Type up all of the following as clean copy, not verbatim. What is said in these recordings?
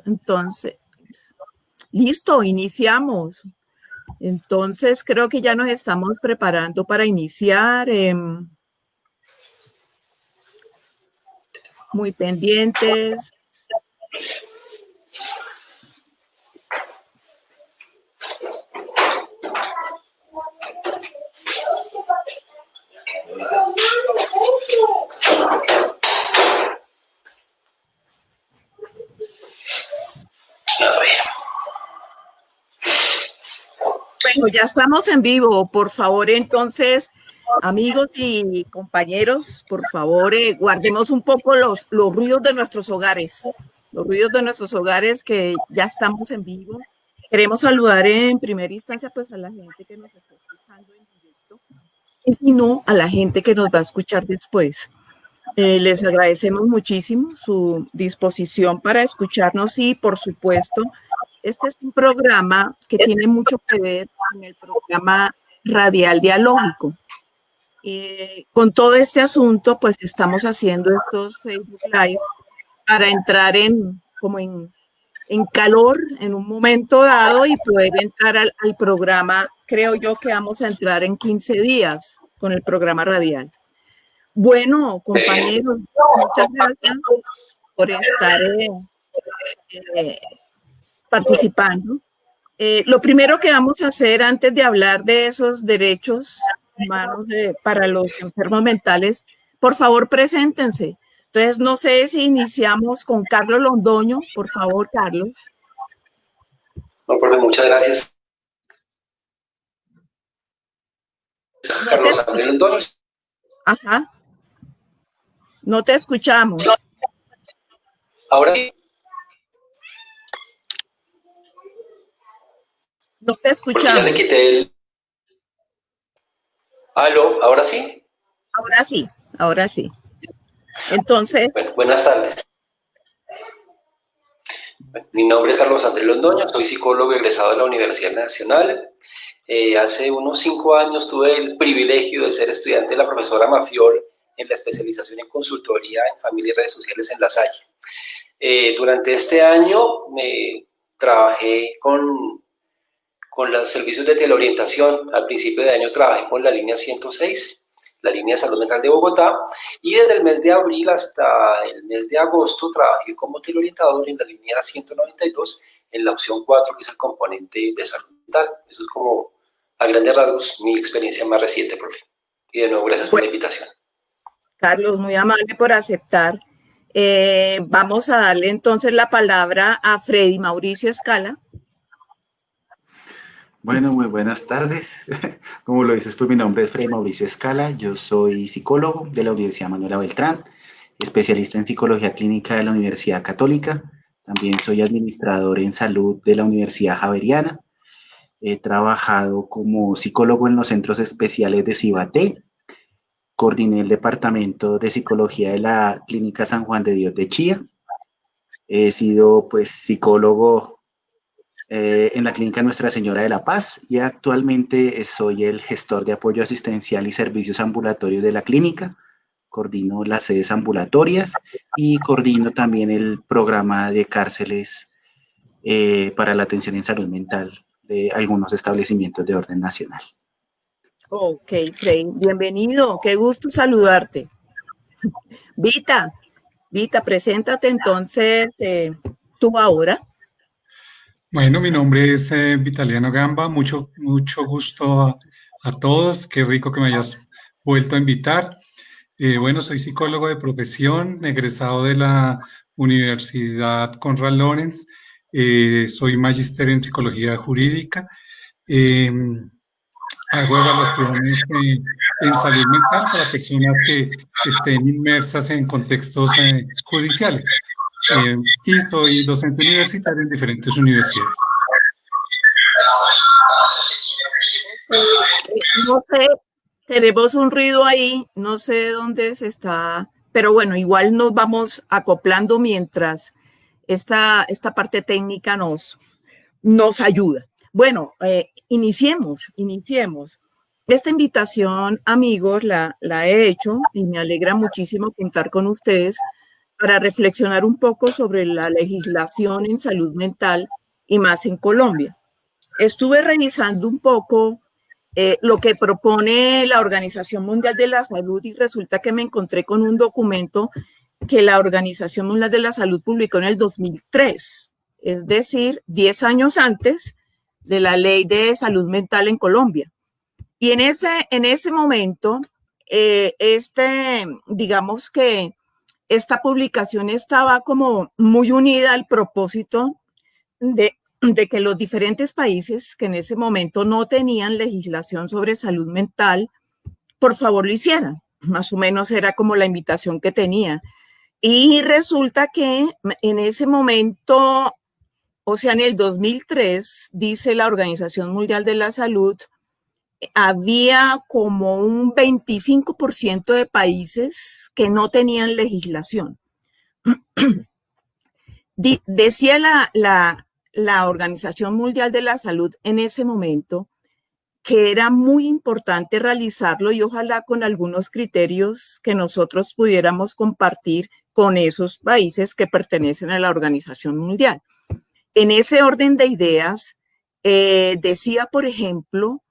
Entonces, listo, iniciamos. Entonces, creo que ya nos estamos preparando para iniciar. Muy pendientes. Bueno, ya estamos en vivo. Por favor, entonces, amigos y compañeros, por favor, guardemos un poco los ruidos de nuestros hogares. Los ruidos de nuestros hogares, que ya estamos en vivo. Queremos saludar en primera instancia pues a la gente que nos está escuchando en directo y si no, a la gente que nos va a escuchar después. Les agradecemos muchísimo su disposición para escucharnos y, por supuesto, este es un programa que tiene mucho que ver con el programa radial dialógico. Con todo este asunto, pues estamos haciendo estos Facebook Live para entrar en calor en un momento dado y poder entrar al programa. Creo yo que vamos a entrar en 15 días con el programa radial. Bueno, compañeros, muchas gracias por estar participando. Lo primero que vamos a hacer antes de hablar de esos derechos humanos para los enfermos mentales, por favor, preséntense. Entonces, no sé si iniciamos con Carlos Londoño. Por favor, Carlos. No, profe, muchas gracias. Carlos Andrés Londoño. Ajá. No te escuchamos. Ahora sí. No te escuchamos. Porque ya le quité el... ¿Aló? ¿Ahora sí? Ahora sí, ahora sí. Entonces... Bueno, buenas tardes. Mi nombre es Carlos Andrés Londoño, soy psicólogo egresado de la Universidad Nacional. Hace unos 5 años tuve el privilegio de ser estudiante de la profesora Mafiol en la especialización en consultoría en familia y redes sociales en La Salle. Durante este año trabajé con los servicios de teleorientación. Al principio de año trabajé con la línea 106, la línea de salud mental de Bogotá, y desde el mes de abril hasta el mes de agosto trabajé como teleorientador en la línea 192, en la opción 4, que es el componente de salud mental. Eso es como, a grandes rasgos, mi experiencia más reciente, profe. Y de nuevo, gracias por la invitación. Carlos, muy amable por aceptar. Vamos a darle entonces la palabra a Freddy Mauricio Escala. Bueno, muy buenas tardes. Como lo dices, pues mi nombre es Freddy Mauricio Escala. Yo soy psicólogo de la Universidad Manuela Beltrán, especialista en psicología clínica de la Universidad Católica. También soy administrador en salud de la Universidad Javeriana. He trabajado como psicólogo en los centros especiales de Cibaté. Coordiné el departamento de psicología de la Clínica San Juan de Dios de Chía. He sido pues psicólogo en la Clínica Nuestra Señora de la Paz y actualmente soy el gestor de apoyo asistencial y servicios ambulatorios de la clínica. Coordino las sedes ambulatorias y coordino también el programa de cárceles para la atención en salud mental de algunos establecimientos de orden nacional. Ok, Frey, bienvenido, qué gusto saludarte. Vita, preséntate entonces tú ahora. Bueno, mi nombre es Vitaliano Gamba, mucho gusto a todos, qué rico que me hayas vuelto a invitar. Bueno, soy psicólogo de profesión, egresado de la Universidad Konrad Lorenz, soy magíster en psicología jurídica, hago evaluaciones en salud mental para personas que estén inmersas en contextos judiciales. Y soy docente universitario en diferentes universidades. No sé, tenemos un ruido ahí, no sé de dónde se está, pero bueno, igual nos vamos acoplando mientras esta parte técnica nos ayuda. Bueno, iniciemos. Esta invitación, amigos, la he hecho y me alegra muchísimo contar con ustedes para reflexionar un poco sobre la legislación en salud mental y más en Colombia. Estuve revisando un poco lo que propone la Organización Mundial de la Salud y resulta que me encontré con un documento que la Organización Mundial de la Salud publicó en el 2003, es decir, 10 años antes de la Ley de Salud Mental en Colombia. Y en ese momento, digamos que esta publicación estaba como muy unida al propósito de que los diferentes países que en ese momento no tenían legislación sobre salud mental, por favor lo hicieran. Más o menos era como la invitación que tenía. Y resulta que en ese momento, o sea, en el 2003, dice la Organización Mundial de la Salud, había como un 25% de países que no tenían legislación. Decía la Organización Mundial de la Salud en ese momento que era muy importante realizarlo y ojalá con algunos criterios que nosotros pudiéramos compartir con esos países que pertenecen a la Organización Mundial. En ese orden de ideas, decía, por ejemplo,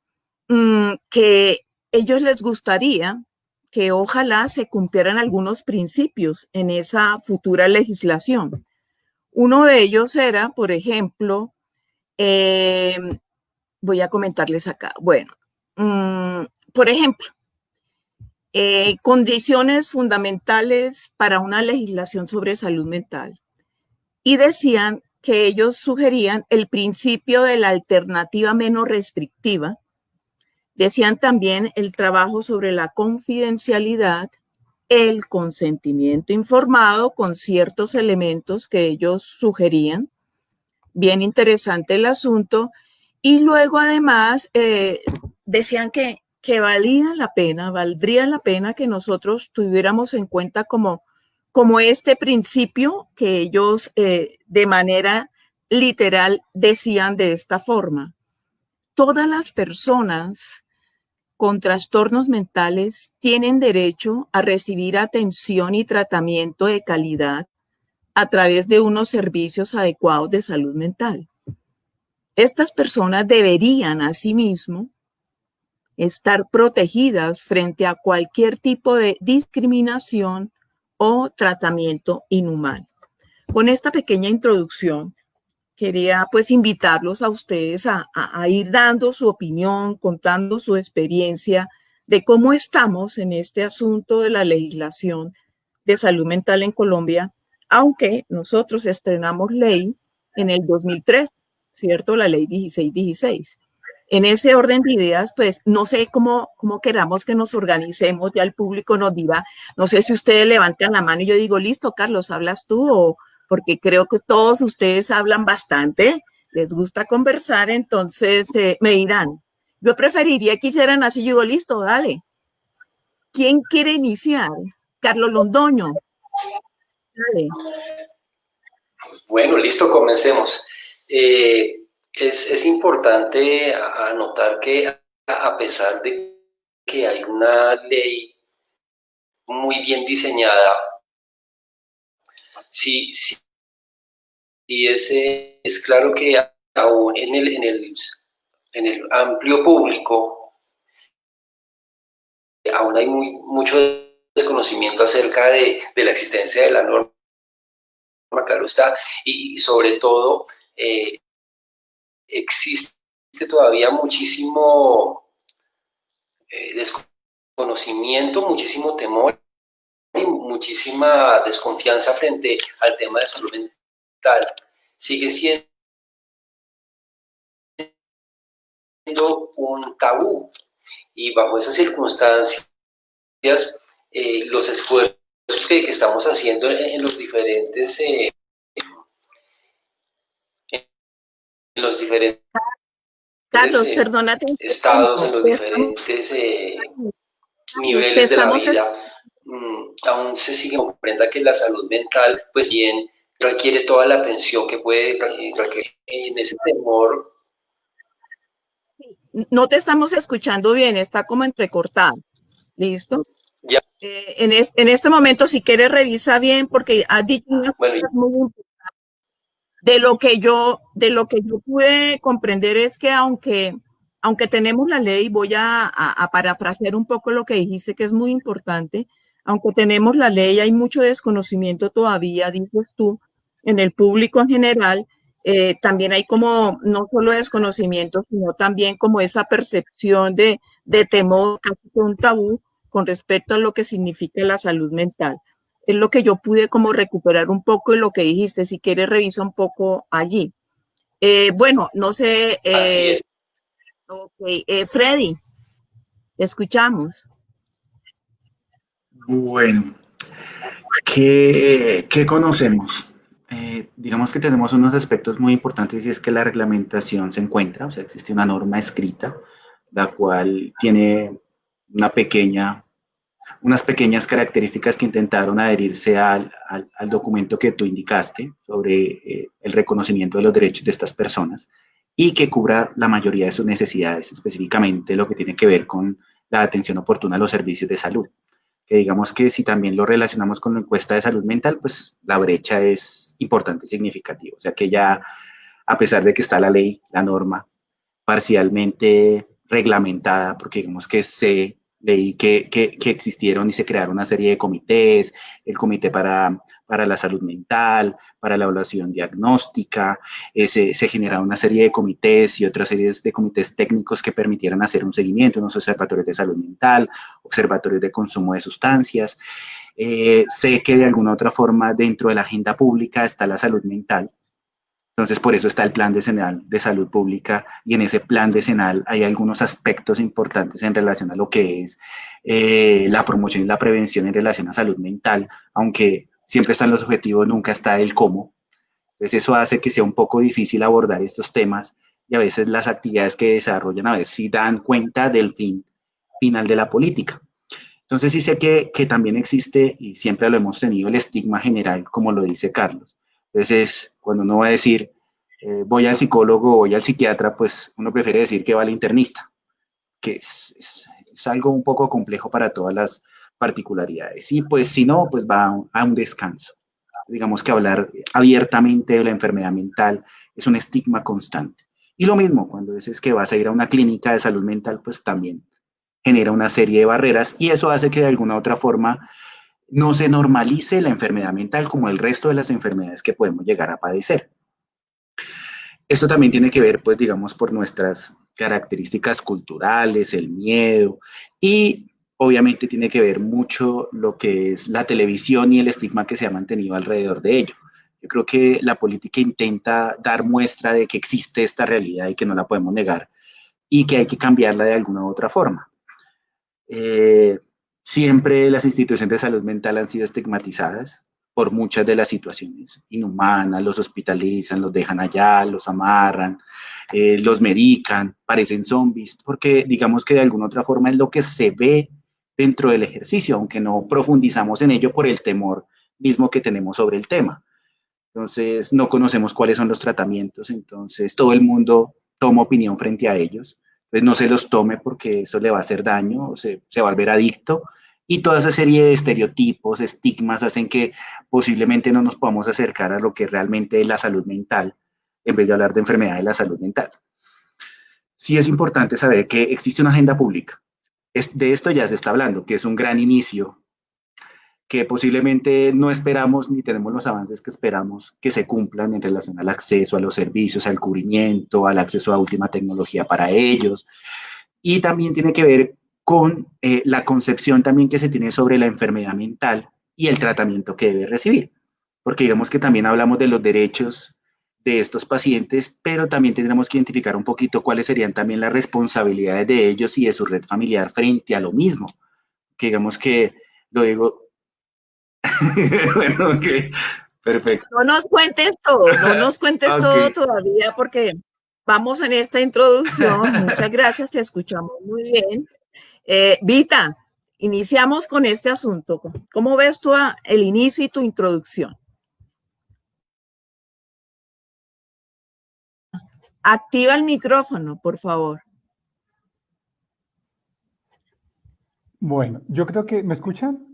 que ellos les gustaría que ojalá se cumplieran algunos principios en esa futura legislación. Uno de ellos era, por ejemplo, voy a comentarles acá. Bueno, por ejemplo, condiciones fundamentales para una legislación sobre salud mental. Y decían que ellos sugerían el principio de la alternativa menos restrictiva. Decían también el trabajo sobre la confidencialidad, el consentimiento informado con ciertos elementos que ellos sugerían. Bien interesante el asunto. Y luego además decían que valdría la pena que nosotros tuviéramos en cuenta como este principio que ellos de manera literal decían de esta forma. Todas las personas con trastornos mentales tienen derecho a recibir atención y tratamiento de calidad a través de unos servicios adecuados de salud mental. Estas personas deberían, asimismo, estar protegidas frente a cualquier tipo de discriminación o tratamiento inhumano. Con esta pequeña introducción, quería pues invitarlos a ustedes a ir dando su opinión, contando su experiencia de cómo estamos en este asunto de la legislación de salud mental en Colombia, aunque nosotros estrenamos ley en el 2003, ¿cierto? La ley 1616. En ese orden de ideas, pues no sé cómo queramos que nos organicemos, ya el público nos dirá, no sé si ustedes levantan la mano y yo digo, listo, Carlos, ¿hablas tú? O porque creo que todos ustedes hablan bastante, les gusta conversar, entonces me dirán. Yo preferiría que hicieran así, yo digo, listo, dale. ¿Quién quiere iniciar? Carlos Londoño. Dale. Bueno, listo, comencemos. Es importante anotar que a pesar de que hay una ley muy bien diseñada, sí es claro que aún en el amplio público aún hay mucho desconocimiento acerca de la existencia de la norma, claro está, y sobre todo existe todavía muchísimo desconocimiento, muchísimo temor y muchísima desconfianza frente al tema de salud mental. Sigue siendo un tabú y bajo esas circunstancias los esfuerzos que estamos haciendo en los diferentes Carlos, perdónate, estados, en los diferentes niveles de la vida, aún se sigue comprenda que la salud mental, pues bien, requiere toda la atención que puede requerir. En ese temor. No te estamos escuchando bien, está como entrecortado. ¿Listo? Ya. En este momento, si quieres, revisa bien, porque has dicho unas cosas muy importantes. De lo que yo pude comprender es que aunque tenemos la ley, voy a parafrasear un poco lo que dijiste, que es muy importante, aunque tenemos la ley, hay mucho desconocimiento todavía, dices tú, en el público en general. También hay como no solo desconocimiento, sino también como esa percepción de temor, casi que un tabú con respecto a lo que significa la salud mental. Es lo que yo pude como recuperar un poco de lo que dijiste. Si quieres, revisa un poco allí. Bueno, no sé. Así es. Okay. Freddy, te escuchamos. Bueno, ¿qué conocemos? Digamos que tenemos unos aspectos muy importantes y es que la reglamentación se encuentra, o sea, existe una norma escrita, la cual tiene unas pequeñas características que intentaron adherirse al documento que tú indicaste sobre el reconocimiento de los derechos de estas personas y que cubra la mayoría de sus necesidades, específicamente lo que tiene que ver con la atención oportuna a los servicios de salud. Que digamos que si también lo relacionamos con la encuesta de salud mental, pues la brecha es importante y significativa. O sea que ya, a pesar de que está la ley, la norma, parcialmente reglamentada, porque digamos que se leí que existieron y se crearon una serie de comités, el comité para la salud mental, para la evaluación diagnóstica, se generaron una serie de comités y otras series de comités técnicos que permitieran hacer un seguimiento, unos observatorios de salud mental, observatorios de consumo de sustancias. Sé que de alguna otra forma dentro de la agenda pública está la salud mental. Entonces, por eso está el Plan Decenal de Salud Pública y en ese Plan Decenal hay algunos aspectos importantes en relación a lo que es la promoción y la prevención en relación a salud mental, aunque siempre están los objetivos, nunca está el cómo. Entonces, eso hace que sea un poco difícil abordar estos temas y a veces las actividades que desarrollan a veces sí dan cuenta del final de la política. Entonces, sí sé que también existe, y siempre lo hemos tenido, el estigma general, como lo dice Carlos. Entonces, cuando uno va a decir, voy al psicólogo o voy al psiquiatra, pues uno prefiere decir que va al internista, que es algo un poco complejo para todas las particularidades. Y pues si no, pues va a un descanso. Digamos que hablar abiertamente de la enfermedad mental es un estigma constante. Y lo mismo, cuando dices que vas a ir a una clínica de salud mental, pues también genera una serie de barreras y eso hace que de alguna u otra forma no se normalice la enfermedad mental como el resto de las enfermedades que podemos llegar a padecer. Esto también tiene que ver, pues, digamos, por nuestras características culturales, el miedo y obviamente tiene que ver mucho lo que es la televisión y el estigma que se ha mantenido alrededor de ello. Yo creo que la política intenta dar muestra de que existe esta realidad y que no la podemos negar y que hay que cambiarla de alguna u otra forma. Siempre las instituciones de salud mental han sido estigmatizadas por muchas de las situaciones inhumanas, los hospitalizan, los dejan allá, los amarran, los medican, parecen zombies, porque digamos que de alguna otra forma es lo que se ve dentro del ejercicio, aunque no profundizamos en ello por el temor mismo que tenemos sobre el tema. Entonces, no conocemos cuáles son los tratamientos, entonces todo el mundo toma opinión frente a ellos. Pues no se los tome porque eso le va a hacer daño, se va a volver adicto. Y toda esa serie de estereotipos, estigmas, hacen que posiblemente no nos podamos acercar a lo que realmente es la salud mental, en vez de hablar de enfermedad de la salud mental. Sí es importante saber que existe una agenda pública. De esto ya se está hablando, que es un gran inicio que posiblemente no esperamos ni tenemos los avances que esperamos que se cumplan en relación al acceso a los servicios, al cubrimiento, al acceso a última tecnología para ellos. Y también tiene que ver con la concepción también que se tiene sobre la enfermedad mental y el tratamiento que debe recibir. Porque digamos que también hablamos de los derechos de estos pacientes, pero también tendremos que identificar un poquito cuáles serían también las responsabilidades de ellos y de su red familiar frente a lo mismo. Que digamos que, lo digo, bueno, ok, perfecto. No nos cuentes todo, no nos cuentes Ok. todo todavía porque vamos en esta introducción. Muchas gracias, te escuchamos muy bien. Vita, iniciamos con este asunto. ¿Cómo ves tú el inicio y tu introducción? Activa el micrófono, por favor. Bueno, yo creo que, ¿me escuchan?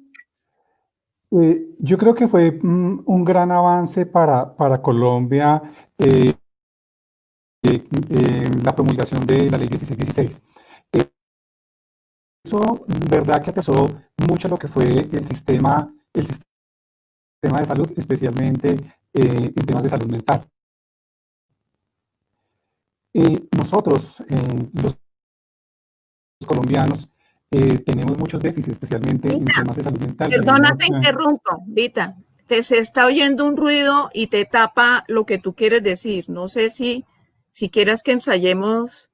Yo creo que fue un gran avance para Colombia la promulgación de la ley 1616. Eso, verdad que atrasó mucho lo que fue el sistema de salud, especialmente en temas de salud mental. Nosotros, los colombianos, tenemos muchos déficits, especialmente en temas de salud mental. Perdona, te interrumpo, Vita. Te se está oyendo un ruido y te tapa lo que tú quieres decir. No sé si quieras que ensayemos.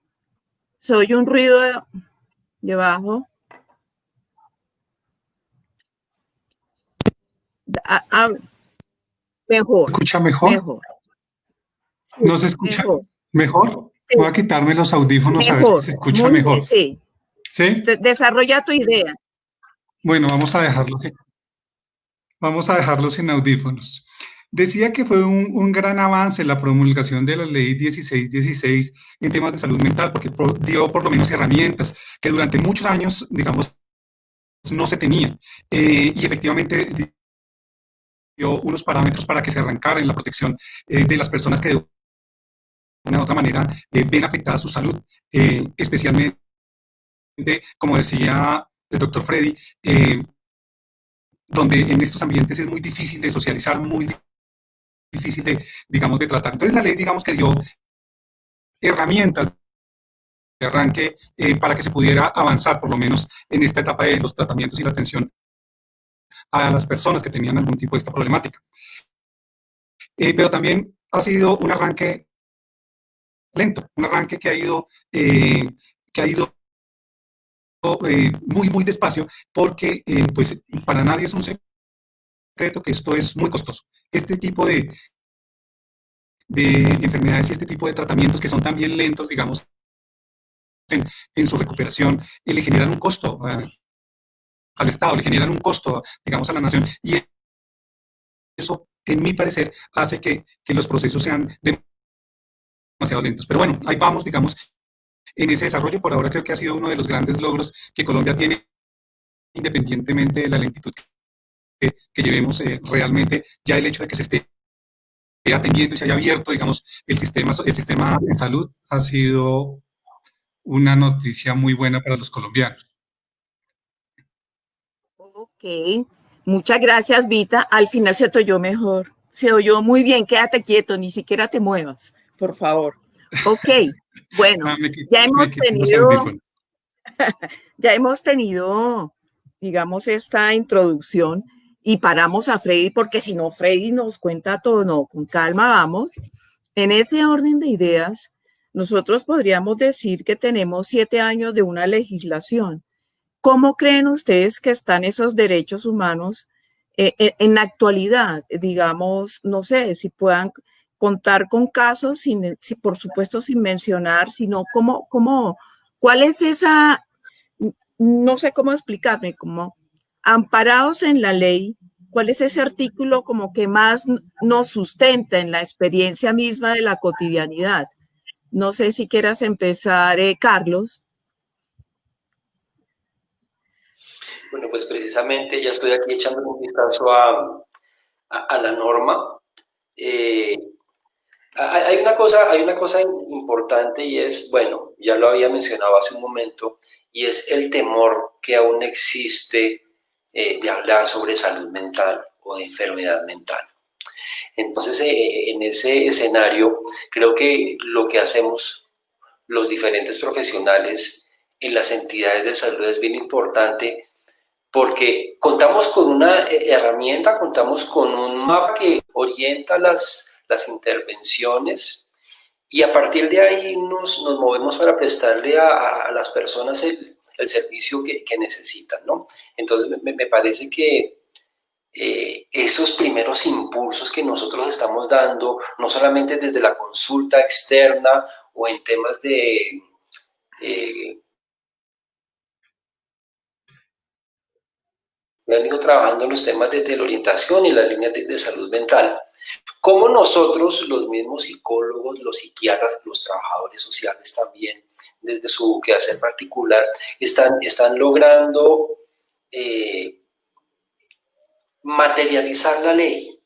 Se oye un ruido debajo. Mejor. ¿Se escucha mejor? Mejor. Sí, ¿No se escucha mejor? mejor? Sí. Voy a quitarme los audífonos Mejor. A ver si se escucha Muy mejor. Bien, sí. ¿Sí? Desarrolla tu idea. Bueno, vamos a dejarlo sin audífonos. Decía que fue un gran avance la promulgación de la ley 1616 en temas de salud mental, porque dio por lo menos herramientas que durante muchos años, digamos, no se tenían. Y efectivamente dio unos parámetros para que se arrancara en la protección de las personas que de una u otra manera ven afectada su salud, especialmente, como decía el doctor Freddy, donde en estos ambientes es muy difícil de socializar, muy difícil de, digamos, de tratar. Entonces la ley, digamos, que dio herramientas de arranque para que se pudiera avanzar, por lo menos en esta etapa de los tratamientos y la atención a las personas que tenían algún tipo de esta problemática. Pero también ha sido un arranque lento, un arranque que ha ido muy, muy despacio, porque pues para nadie es un secreto que esto es muy costoso. Este tipo de enfermedades y este tipo de tratamientos que son también lentos, digamos, en su recuperación, le generan un costo al Estado, le generan un costo, digamos, a la nación, y eso, en mi parecer, hace que los procesos sean demasiado lentos. Pero bueno, ahí vamos, digamos, en ese desarrollo. Por ahora creo que ha sido uno de los grandes logros que Colombia tiene, independientemente de la lentitud que llevemos realmente, ya el hecho de que se esté atendiendo y se haya abierto, digamos, el sistema de salud ha sido una noticia muy buena para los colombianos. Ok, muchas gracias, Vita. Al final se te oyó mejor. Se oyó muy bien, quédate quieto, ni siquiera te muevas, por favor. Ok, bueno, ya hemos tenido, digamos, esta introducción y paramos a Freddy, porque si no, Freddy nos cuenta todo. No, con calma vamos. En ese orden de ideas, nosotros podríamos decir que tenemos 7 años de una legislación. ¿Cómo creen ustedes que están esos derechos humanos en la actualidad? Digamos, no sé, si puedan contar con casos, por supuesto sin mencionar, sino cuál es esa, no sé cómo explicarme, como amparados en la ley, cuál es ese artículo como que más nos sustenta en la experiencia misma de la cotidianidad. No sé si quieras empezar, Carlos. Bueno, pues precisamente ya estoy aquí echando un vistazo a la norma. Hay una cosa importante y es, bueno, ya lo había mencionado hace un momento, y es el temor que aún existe de hablar sobre salud mental o de enfermedad mental. Entonces, en ese escenario, creo que lo que hacemos los diferentes profesionales en las entidades de salud es bien importante, porque contamos con una herramienta, contamos con un mapa que orienta las intervenciones, y a partir de ahí nos movemos para prestarle a las personas el servicio que necesitan, ¿no? Entonces me parece que esos primeros impulsos que nosotros estamos dando, no solamente desde la consulta externa o en temas de han ido trabajando en los temas de la orientación y las líneas de salud mental. Cómo nosotros, los mismos psicólogos, los psiquiatras, los trabajadores sociales también, desde su quehacer particular, están logrando materializar la ley,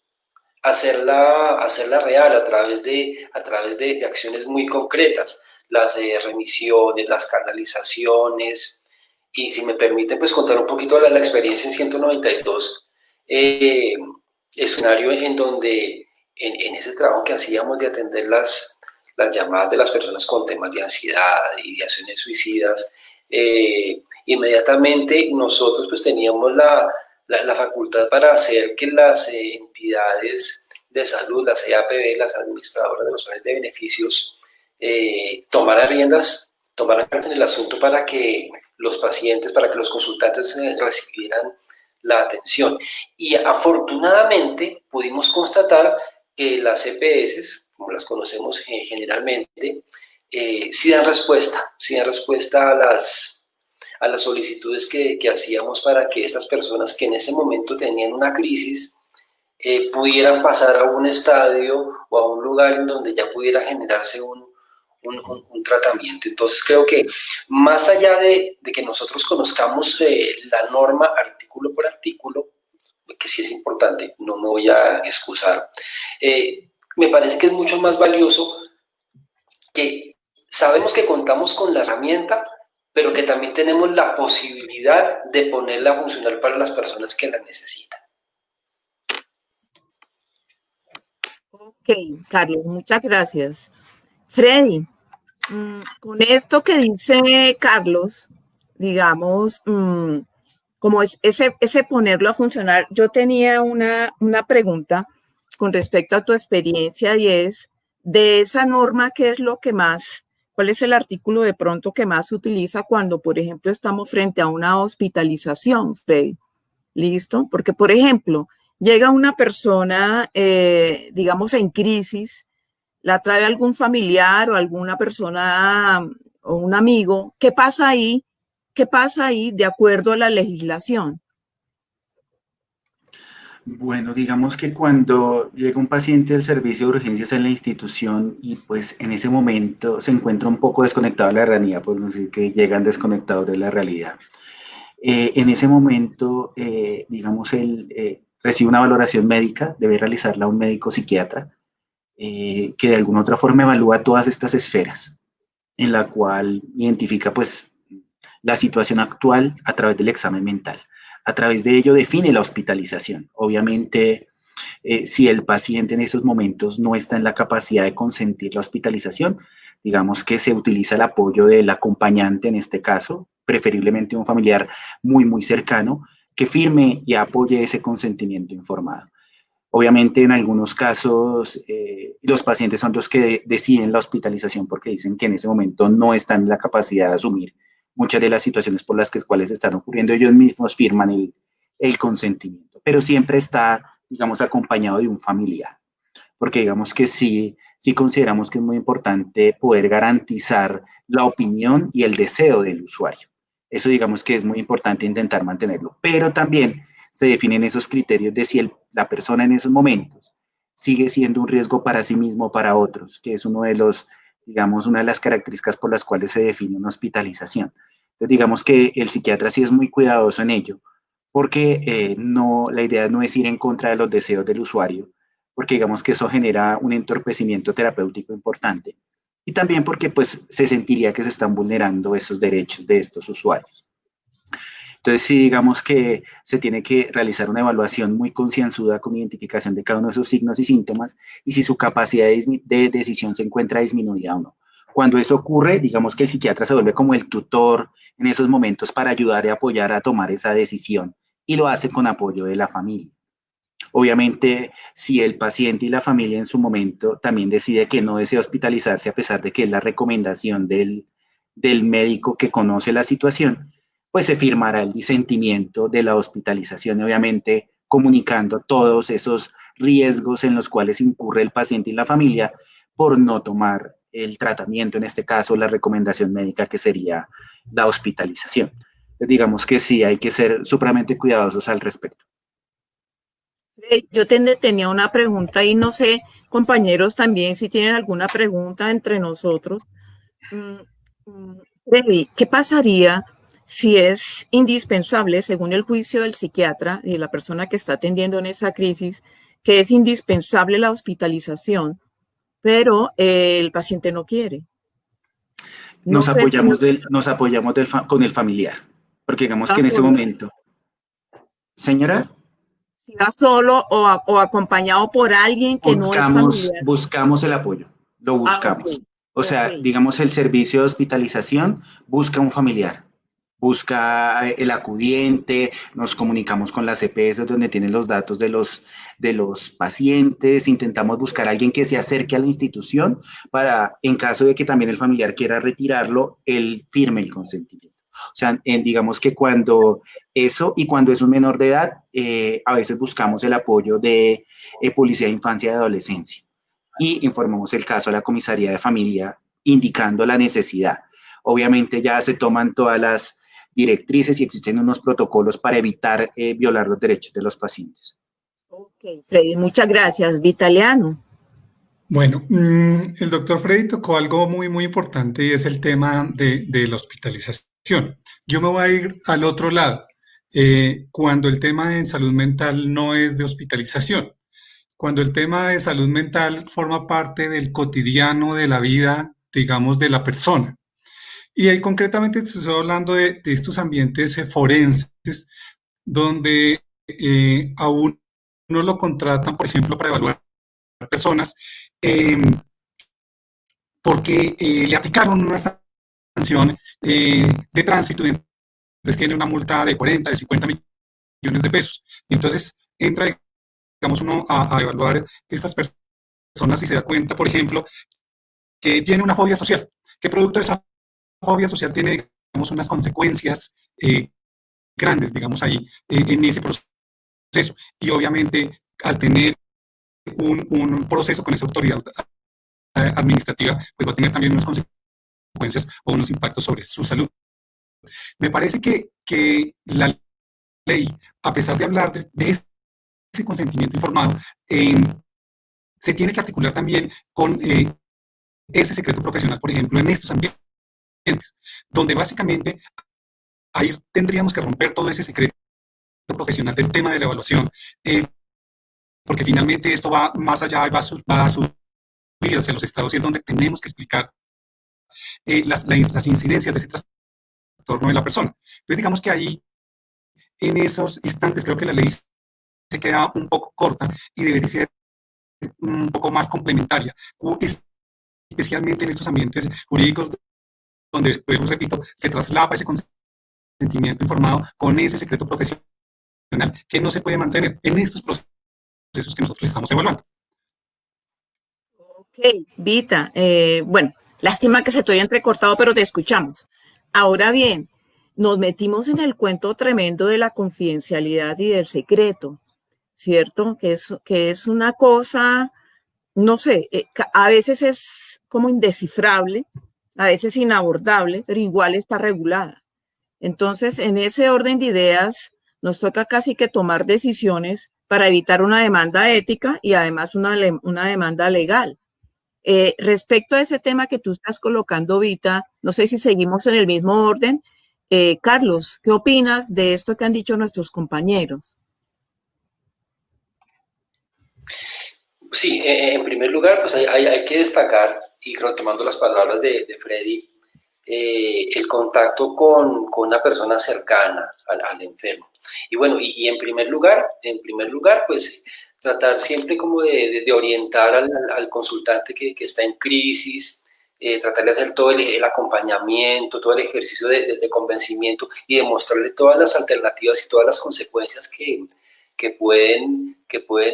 hacerla real a través de acciones muy concretas, las remisiones, las canalizaciones, y si me permiten, pues contar un poquito la experiencia en 192, escenario en donde en ese trabajo que hacíamos de atender las llamadas de las personas con temas de ansiedad, ideaciones suicidas, inmediatamente nosotros pues teníamos la facultad para hacer que las entidades de salud, las EAPB, las administradoras de los planes de beneficios, tomaran riendas, tomaran cartas en el asunto para que los pacientes, para que los consultantes recibieran la atención. Y afortunadamente pudimos constatar que las EPS, como las conocemos generalmente, sí dan respuesta a las solicitudes que hacíamos para que estas personas que en ese momento tenían una crisis pudieran pasar a un estadio o a un lugar en donde ya pudiera generarse un tratamiento. Entonces creo que más allá de que nosotros conozcamos la norma artículo por artículo, que sí es importante, no me voy a excusar, me parece que es mucho más valioso que sabemos que contamos con la herramienta, pero que también tenemos la posibilidad de ponerla a funcionar para las personas que la necesitan. Ok, Carlos, muchas gracias. Freddy, con esto que dice Carlos, digamos, como es ese ponerlo a funcionar, yo tenía una pregunta con respecto a tu experiencia y es, de esa norma, ¿qué es lo que más, cuál es el artículo de pronto que más se utiliza cuando, por ejemplo, estamos frente a una hospitalización, Freddy? ¿Listo? Porque, por ejemplo, llega una persona, digamos, en crisis, la trae algún familiar o alguna persona o un amigo. ¿Qué pasa ahí? ¿Qué pasa ahí de acuerdo a la legislación? Bueno, digamos que cuando llega un paciente del servicio de urgencias en la institución y pues en ese momento se encuentra un poco desconectado de la realidad, por no decir que llegan desconectados de la realidad. En ese momento, digamos, él recibe una valoración médica, debe realizarla un médico psiquiatra, que de alguna otra forma evalúa todas estas esferas, en la cual identifica pues la situación actual a través del examen mental. A través de ello define la hospitalización. Obviamente, si el paciente en esos momentos no está en la capacidad de consentir la hospitalización, digamos que se utiliza el apoyo del acompañante en este caso, preferiblemente un familiar muy cercano, que firme y apoye ese consentimiento informado. Obviamente, en algunos casos, los pacientes son los que deciden la hospitalización porque dicen que en ese momento no están en la capacidad de asumir muchas de las situaciones por las cuales están ocurriendo. Ellos mismos firman el consentimiento, pero siempre está, digamos, acompañado de un familiar, porque digamos que sí consideramos que es muy importante poder garantizar la opinión y el deseo del usuario. Eso digamos que es muy importante intentar mantenerlo, pero también se definen esos criterios de si la persona en esos momentos sigue siendo un riesgo para sí mismo o para otros, que es uno de los, digamos, una de las características por las cuales se define una hospitalización. Entonces, digamos que el psiquiatra sí es muy cuidadoso en ello, porque la idea no es ir en contra de los deseos del usuario, porque digamos que eso genera un entorpecimiento terapéutico importante, y también porque pues se sentiría que se están vulnerando esos derechos de estos usuarios. Entonces, sí, digamos que se tiene que realizar una evaluación muy concienzuda con identificación de cada uno de esos signos y síntomas y si su capacidad de decisión se encuentra disminuida o no. Cuando eso ocurre, digamos que el psiquiatra se vuelve como el tutor en esos momentos para ayudar y apoyar a tomar esa decisión y lo hace con apoyo de la familia. Obviamente, si el paciente y la familia en su momento también decide que no desea hospitalizarse a pesar de que es la recomendación del médico que conoce la situación, pues se firmará el disentimiento de la hospitalización, obviamente comunicando todos esos riesgos en los cuales incurre el paciente y la familia por no tomar el tratamiento, en este caso la recomendación médica que sería la hospitalización. Entonces, digamos que sí, hay que ser supremamente cuidadosos al respecto. Yo tenía una pregunta y no sé, compañeros, también si tienen alguna pregunta entre nosotros. Freddy, ¿qué pasaría si es indispensable, según el juicio del psiquiatra y de la persona que está atendiendo en esa crisis, que es indispensable la hospitalización, pero el paciente no quiere. No Nos sé apoyamos, con el familiar, porque digamos va que en ese solo, momento, señora, si va solo o acompañado por alguien que no es familiar. buscamos el apoyo, lo Ah, ok, buscamos. O ok. sea, digamos, el servicio de hospitalización busca un familiar, busca el acudiente, nos comunicamos con las EPS donde tienen los datos de los pacientes, intentamos buscar a alguien que se acerque a la institución para, en caso de que también el familiar quiera retirarlo, él firme el consentimiento. O sea, digamos que cuando eso y cuando es un menor de edad, a veces buscamos el apoyo de Policía de Infancia y Adolescencia y informamos el caso a la comisaría de familia indicando la necesidad. Obviamente ya se toman todas las directrices y existen unos protocolos para evitar violar los derechos de los pacientes. Ok, Freddy, muchas gracias. Vitaliano. Bueno, el doctor Freddy tocó algo muy, muy importante y es el tema de la hospitalización. Yo me voy a ir al otro lado. Cuando el tema de salud mental no es de hospitalización, cuando el tema de salud mental forma parte del cotidiano de la vida, digamos, de la persona. Y ahí concretamente estoy hablando de estos ambientes forenses donde a uno lo contratan, por ejemplo, para evaluar personas eh, porque le aplicaron una sanción de tránsito, entonces tiene una multa de 40, de 50 millones de pesos. Y entonces entra, digamos, uno a evaluar estas personas y se da cuenta, por ejemplo, que tiene una fobia social, que producto de esa fobia social tiene, digamos, unas consecuencias grandes, digamos, ahí en ese proceso. Y obviamente, al tener un proceso con esa autoridad administrativa, pues va a tener también unas consecuencias o unos impactos sobre su salud. Me parece que la ley, a pesar de hablar de ese consentimiento informado, se tiene que articular también con ese secreto profesional, por ejemplo, en estos ambientes, donde básicamente ahí tendríamos que romper todo ese secreto profesional del tema de la evaluación, porque finalmente esto va más allá, va a subir hacia los estados y es donde tenemos que explicar las incidencias de ese trastorno de la persona. Entonces, digamos que ahí, en esos instantes, creo que la ley se queda un poco corta y debería ser un poco más complementaria, especialmente en estos ambientes jurídicos donde después, repito, se traslapa ese consentimiento informado con ese secreto profesional que no se puede mantener en estos procesos que nosotros estamos evaluando. Ok, Vita, bueno, lástima que se estoy entrecortado, pero te escuchamos. Ahora bien, nos metimos en el cuento tremendo de la confidencialidad y del secreto, ¿cierto? Que es una cosa, no sé, a veces es como indescifrable, a veces inabordable, pero igual está regulada. Entonces, en ese orden de ideas, nos toca casi que tomar decisiones para evitar una demanda ética y además una demanda legal. Respecto a ese tema que tú estás colocando, Vita, no sé si seguimos en el mismo orden. Carlos, ¿qué opinas de esto que han dicho nuestros compañeros? Sí, en primer lugar, pues hay que destacar, y tomando las palabras de Freddy, el contacto con una persona cercana al enfermo. Y bueno, y en primer lugar, pues tratar siempre como de orientar al consultante que está en crisis, tratar de hacer todo el acompañamiento, todo el ejercicio de convencimiento y de mostrarle todas las alternativas y todas las consecuencias que pueden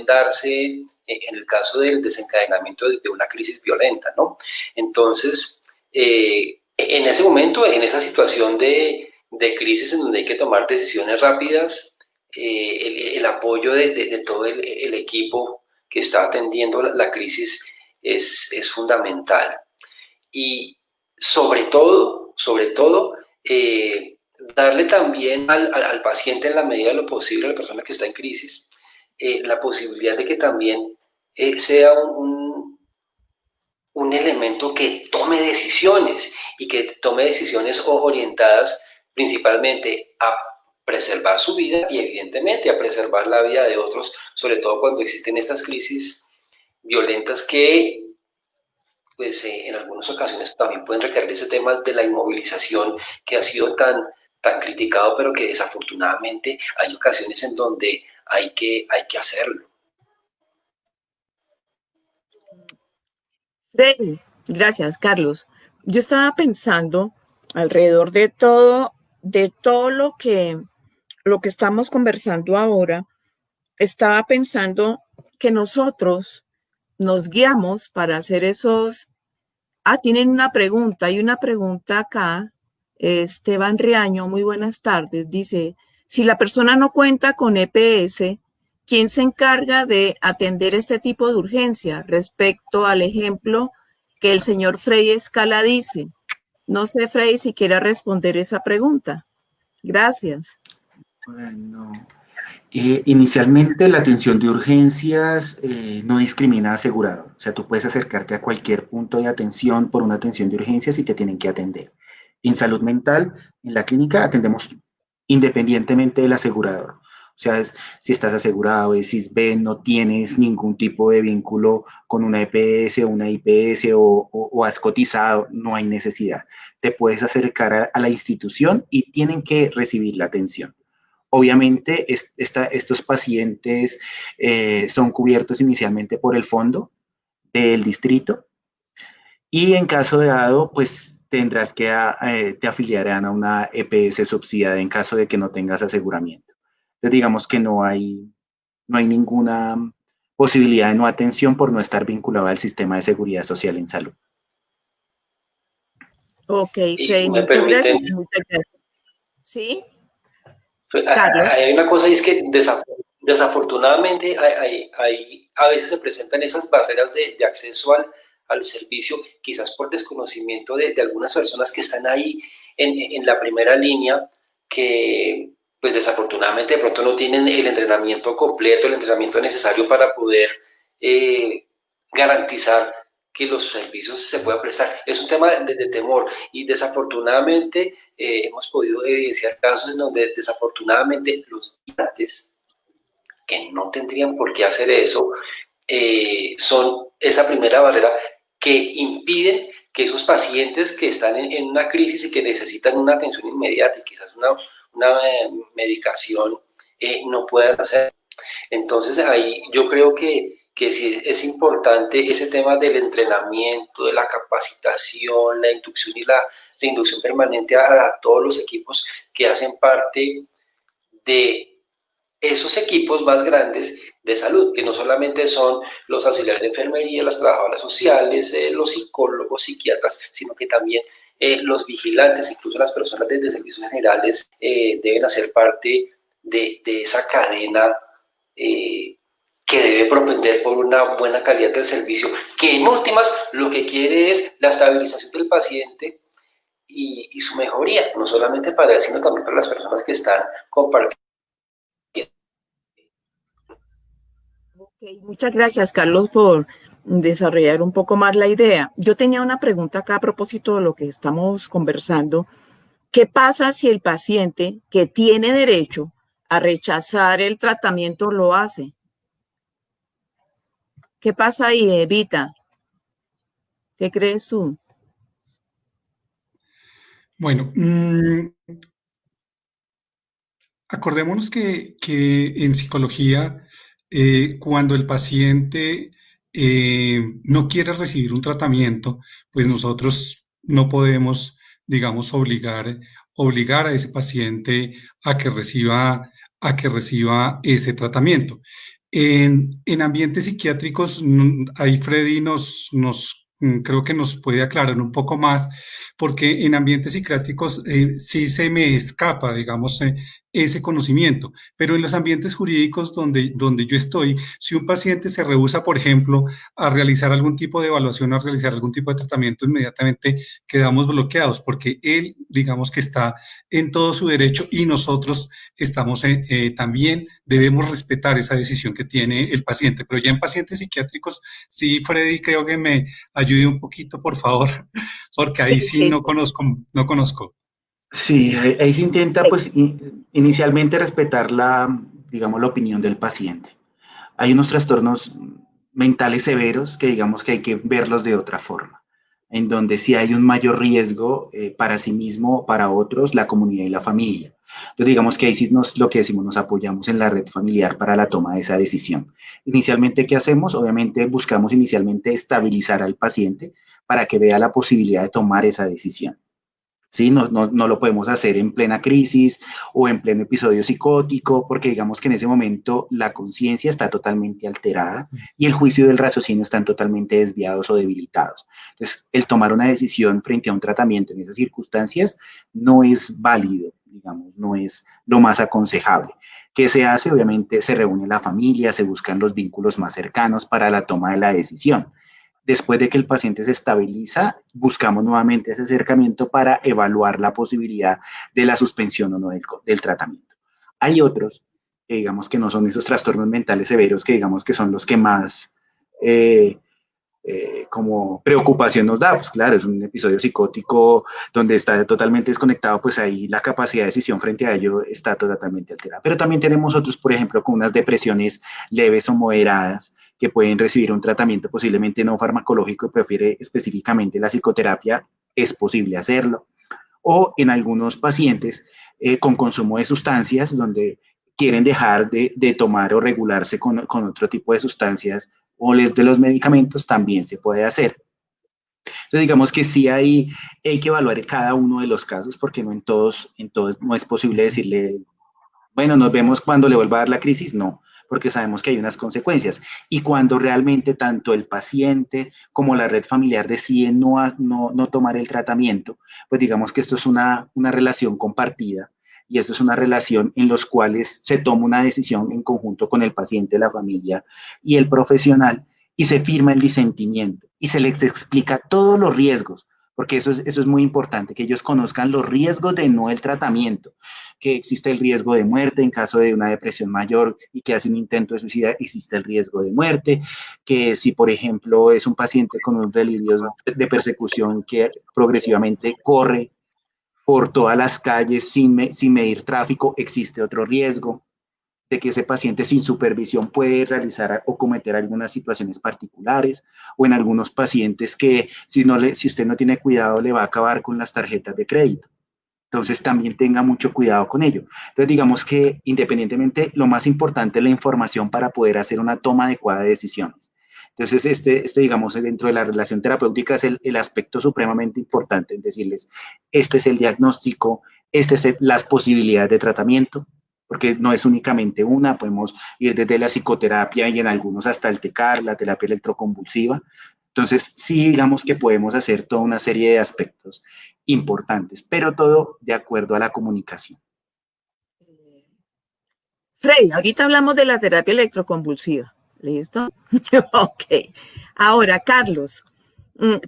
darse en el caso del desencadenamiento de una crisis violenta, ¿no? Entonces, en ese momento, en esa situación de crisis en donde hay que tomar decisiones rápidas, el apoyo de todo el equipo que está atendiendo la crisis es fundamental. Y sobre todo, darle también al paciente, en la medida de lo posible, a la persona que está en crisis, la posibilidad de que también sea un elemento que tome decisiones y que tome decisiones orientadas principalmente a preservar su vida y evidentemente a preservar la vida de otros, sobre todo cuando existen estas crisis violentas que pues en algunas ocasiones también pueden requerir ese tema de la inmovilización que ha sido tan criticado, pero que desafortunadamente hay ocasiones en donde hay que hacerlo. Freddy, gracias, Carlos. Yo estaba pensando alrededor de todo lo que estamos conversando ahora, estaba pensando que nosotros nos guiamos para hacer esos. Tienen una pregunta, hay una pregunta acá. Esteban Riaño, muy buenas tardes. Dice, si la persona no cuenta con EPS, ¿quién se encarga de atender este tipo de urgencia respecto al ejemplo que el señor Frey Escala dice? No sé, Frey, si quiera responder esa pregunta. Gracias. Bueno, inicialmente la atención de urgencias no discrimina a asegurado. O sea, tú puedes acercarte a cualquier punto de atención por una atención de urgencias y te tienen que atender. En salud mental, en la clínica, atendemos independientemente del asegurador. O sea, si estás asegurado, es SISBEN, no tienes ningún tipo de vínculo con una EPS o una IPS o has cotizado, no hay necesidad. Te puedes acercar a la institución y tienen que recibir la atención. Obviamente, estos pacientes son cubiertos inicialmente por el fondo del distrito y en caso de dado, pues tendrás que te afiliarán a una EPS subsidiada en caso de que no tengas aseguramiento. Entonces, digamos que no hay ninguna posibilidad de no atención por no estar vinculado al sistema de seguridad social en salud. Ok, Frey, muchas gracias. Muchas gracias. ¿Sí? Carlos. Hay una cosa y es que desafortunadamente a veces se presentan esas barreras de acceso al servicio, quizás por desconocimiento de algunas personas que están ahí en la primera línea, que pues desafortunadamente de pronto no tienen el entrenamiento completo, el entrenamiento necesario para poder garantizar que los servicios se puedan prestar. Es un tema de temor y desafortunadamente hemos podido evidenciar casos en donde desafortunadamente los visitantes que no tendrían por qué hacer eso son esa primera barrera que impiden que esos pacientes que están en una crisis y que necesitan una atención inmediata y quizás una medicación no puedan hacer. Entonces ahí yo creo que sí es importante ese tema del entrenamiento, de la capacitación, la inducción y la reinducción permanente a todos los equipos que hacen parte de esos equipos más grandes de salud, que no solamente son los auxiliares de enfermería, las trabajadoras sociales, los psicólogos, psiquiatras, sino que también los vigilantes, incluso las personas de servicios generales, deben hacer parte de esa cadena que debe propender por una buena calidad del servicio, que en últimas lo que quiere es la estabilización del paciente y su mejoría, no solamente para él, sino también para las personas que están compartiendo. Okay, muchas gracias, Carlos, por desarrollar un poco más la idea. Yo tenía una pregunta acá a propósito de lo que estamos conversando. ¿Qué pasa si el paciente que tiene derecho a rechazar el tratamiento lo hace? ¿Qué pasa ahí, Evita? ¿Qué crees tú? Bueno, acordémonos que en psicología, cuando el paciente no quiere recibir un tratamiento, pues nosotros no podemos, digamos, obligar a ese paciente a que reciba ese tratamiento. En ambientes psiquiátricos, ahí Freddy creo que nos puede aclarar un poco más, porque en ambientes psiquiátricos sí se me escapa, digamos, ese conocimiento, pero en los ambientes jurídicos donde yo estoy, si un paciente se rehúsa, por ejemplo, a realizar algún tipo de evaluación, a realizar algún tipo de tratamiento, inmediatamente quedamos bloqueados, porque él, digamos que está en todo su derecho y nosotros estamos también debemos respetar esa decisión que tiene el paciente. Pero ya en pacientes psiquiátricos, sí, Freddy, creo que me ayude un poquito, por favor, porque ahí sí no conozco. Sí, ahí se intenta pues inicialmente respetar digamos, la opinión del paciente. Hay unos trastornos mentales severos que digamos que hay que verlos de otra forma, en donde sí hay un mayor riesgo para sí mismo, para otros, la comunidad y la familia. Entonces digamos que ahí sí lo que decimos, nos apoyamos en la red familiar para la toma de esa decisión. Inicialmente, ¿qué hacemos? Obviamente buscamos inicialmente estabilizar al paciente para que vea la posibilidad de tomar esa decisión. ¿Sí? No lo podemos hacer en plena crisis o en pleno episodio psicótico, porque digamos que en ese momento la conciencia está totalmente alterada y el juicio del raciocinio están totalmente desviados o debilitados. Entonces, el tomar una decisión frente a un tratamiento en esas circunstancias no es válido, digamos, no es lo más aconsejable. ¿Qué se hace? Obviamente se reúne la familia, se buscan los vínculos más cercanos para la toma de la decisión. Después de que el paciente se estabiliza, buscamos nuevamente ese acercamiento para evaluar la posibilidad de la suspensión o no del tratamiento. Hay otros que digamos que no son esos trastornos mentales severos, que digamos que son los que más como preocupación nos da. Pues claro, es un episodio psicótico donde está totalmente desconectado, pues ahí la capacidad de decisión frente a ello está totalmente alterada. Pero también tenemos otros, por ejemplo, con unas depresiones leves o moderadas que pueden recibir un tratamiento posiblemente no farmacológico y prefiere específicamente la psicoterapia, es posible hacerlo. O en algunos pacientes con consumo de sustancias donde quieren dejar de tomar o regularse con otro tipo de sustancias o de los medicamentos, también se puede hacer. Entonces, digamos que sí hay que evaluar cada uno de los casos porque no en todos no es posible decirle, bueno, nos vemos cuando le vuelva a dar la crisis, no, porque sabemos que hay unas consecuencias. Y cuando realmente tanto el paciente como la red familiar deciden no tomar el tratamiento, pues digamos que esto es una relación compartida y esto es una relación en los cuales se toma una decisión en conjunto con el paciente, la familia y el profesional y se firma el disentimiento y se les explica todos los riesgos, porque eso es muy importante, que ellos conozcan los riesgos de no el tratamiento, que existe el riesgo de muerte en caso de una depresión mayor y que hace un intento de suicida, existe el riesgo de muerte, que si por ejemplo es un paciente con unos delirios de persecución que progresivamente corre por todas las calles sin medir tráfico, existe otro riesgo de que ese paciente sin supervisión puede realizar o cometer algunas situaciones particulares, o en algunos pacientes que si usted no tiene cuidado le va a acabar con las tarjetas de crédito. Entonces también tenga mucho cuidado con ello. Entonces digamos que independientemente, lo más importante es la información para poder hacer una toma adecuada de decisiones. Entonces digamos, dentro de la relación terapéutica es el aspecto supremamente importante en decirles, este es el diagnóstico, estas son las posibilidades de tratamiento, porque no es únicamente una, podemos ir desde la psicoterapia y en algunos hasta el TECAR, la terapia electroconvulsiva. Entonces, sí, digamos que podemos hacer toda una serie de aspectos importantes, pero todo de acuerdo a la comunicación. Frey, ahorita hablamos de la terapia electroconvulsiva. ¿Listo? Ok. Ahora, Carlos,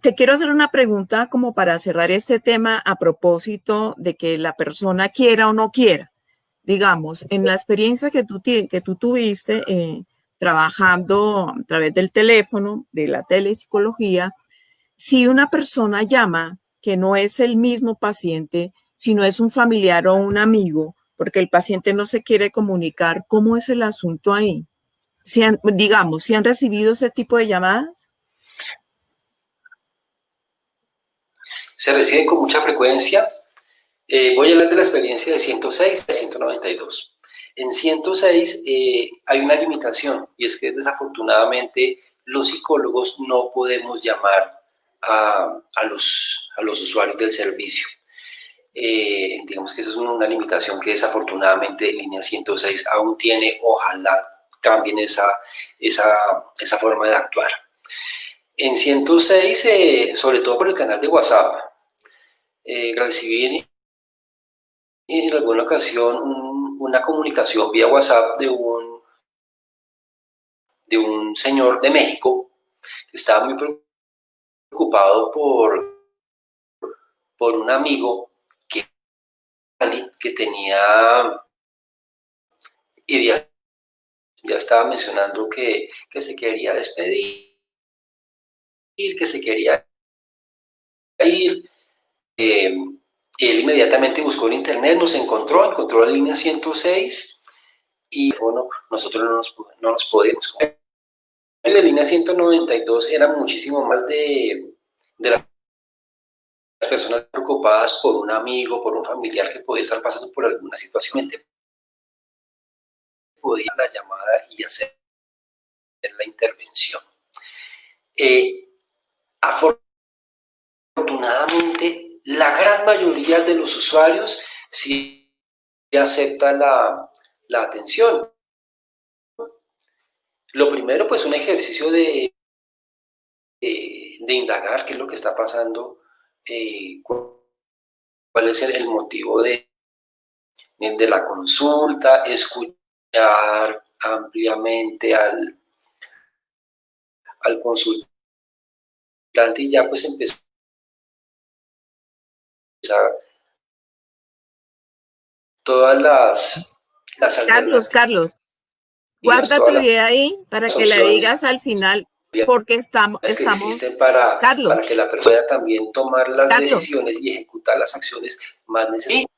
te quiero hacer una pregunta como para cerrar este tema a propósito de que la persona quiera o no quiera. Digamos, en la experiencia que tú tuviste trabajando a través del teléfono, de la telepsicología, si una persona llama que no es el mismo paciente, sino es un familiar o un amigo, porque el paciente no se quiere comunicar, ¿cómo es el asunto ahí? Digamos, si han recibido ese tipo de llamadas. Se reciben con mucha frecuencia. Voy a hablar de la experiencia de 106 y de 192. En 106 hay una limitación y es que desafortunadamente los psicólogos no podemos llamar a los usuarios del servicio. Digamos que esa es una limitación que desafortunadamente Línea 106 aún tiene. Ojalá cambien esa forma de actuar. En 106, sobre todo por el canal de WhatsApp, recibí en alguna ocasión una comunicación vía WhatsApp de un señor de México que estaba muy preocupado por un amigo que tenía y ya estaba mencionando que se quería despedir, que se quería ir, y Él inmediatamente buscó en internet, nos encontró la línea 106 y bueno, nosotros no nos podemos comer. La línea 192 era muchísimo más de las personas preocupadas por un amigo, por un familiar que podía estar pasando por alguna situación, podía la llamada y hacer la intervención. Afortunadamente, la gran mayoría de los usuarios sí aceptan la atención. Lo primero, pues un ejercicio de indagar qué es lo que está pasando, cuál es el motivo de la consulta, escuchar ampliamente al consultante y ya pues empezar todas las Carlos, guarda tu idea ahí para que la digas al final, porque estamos que existen para que la persona pueda también tomar las decisiones y ejecutar las acciones más necesarias.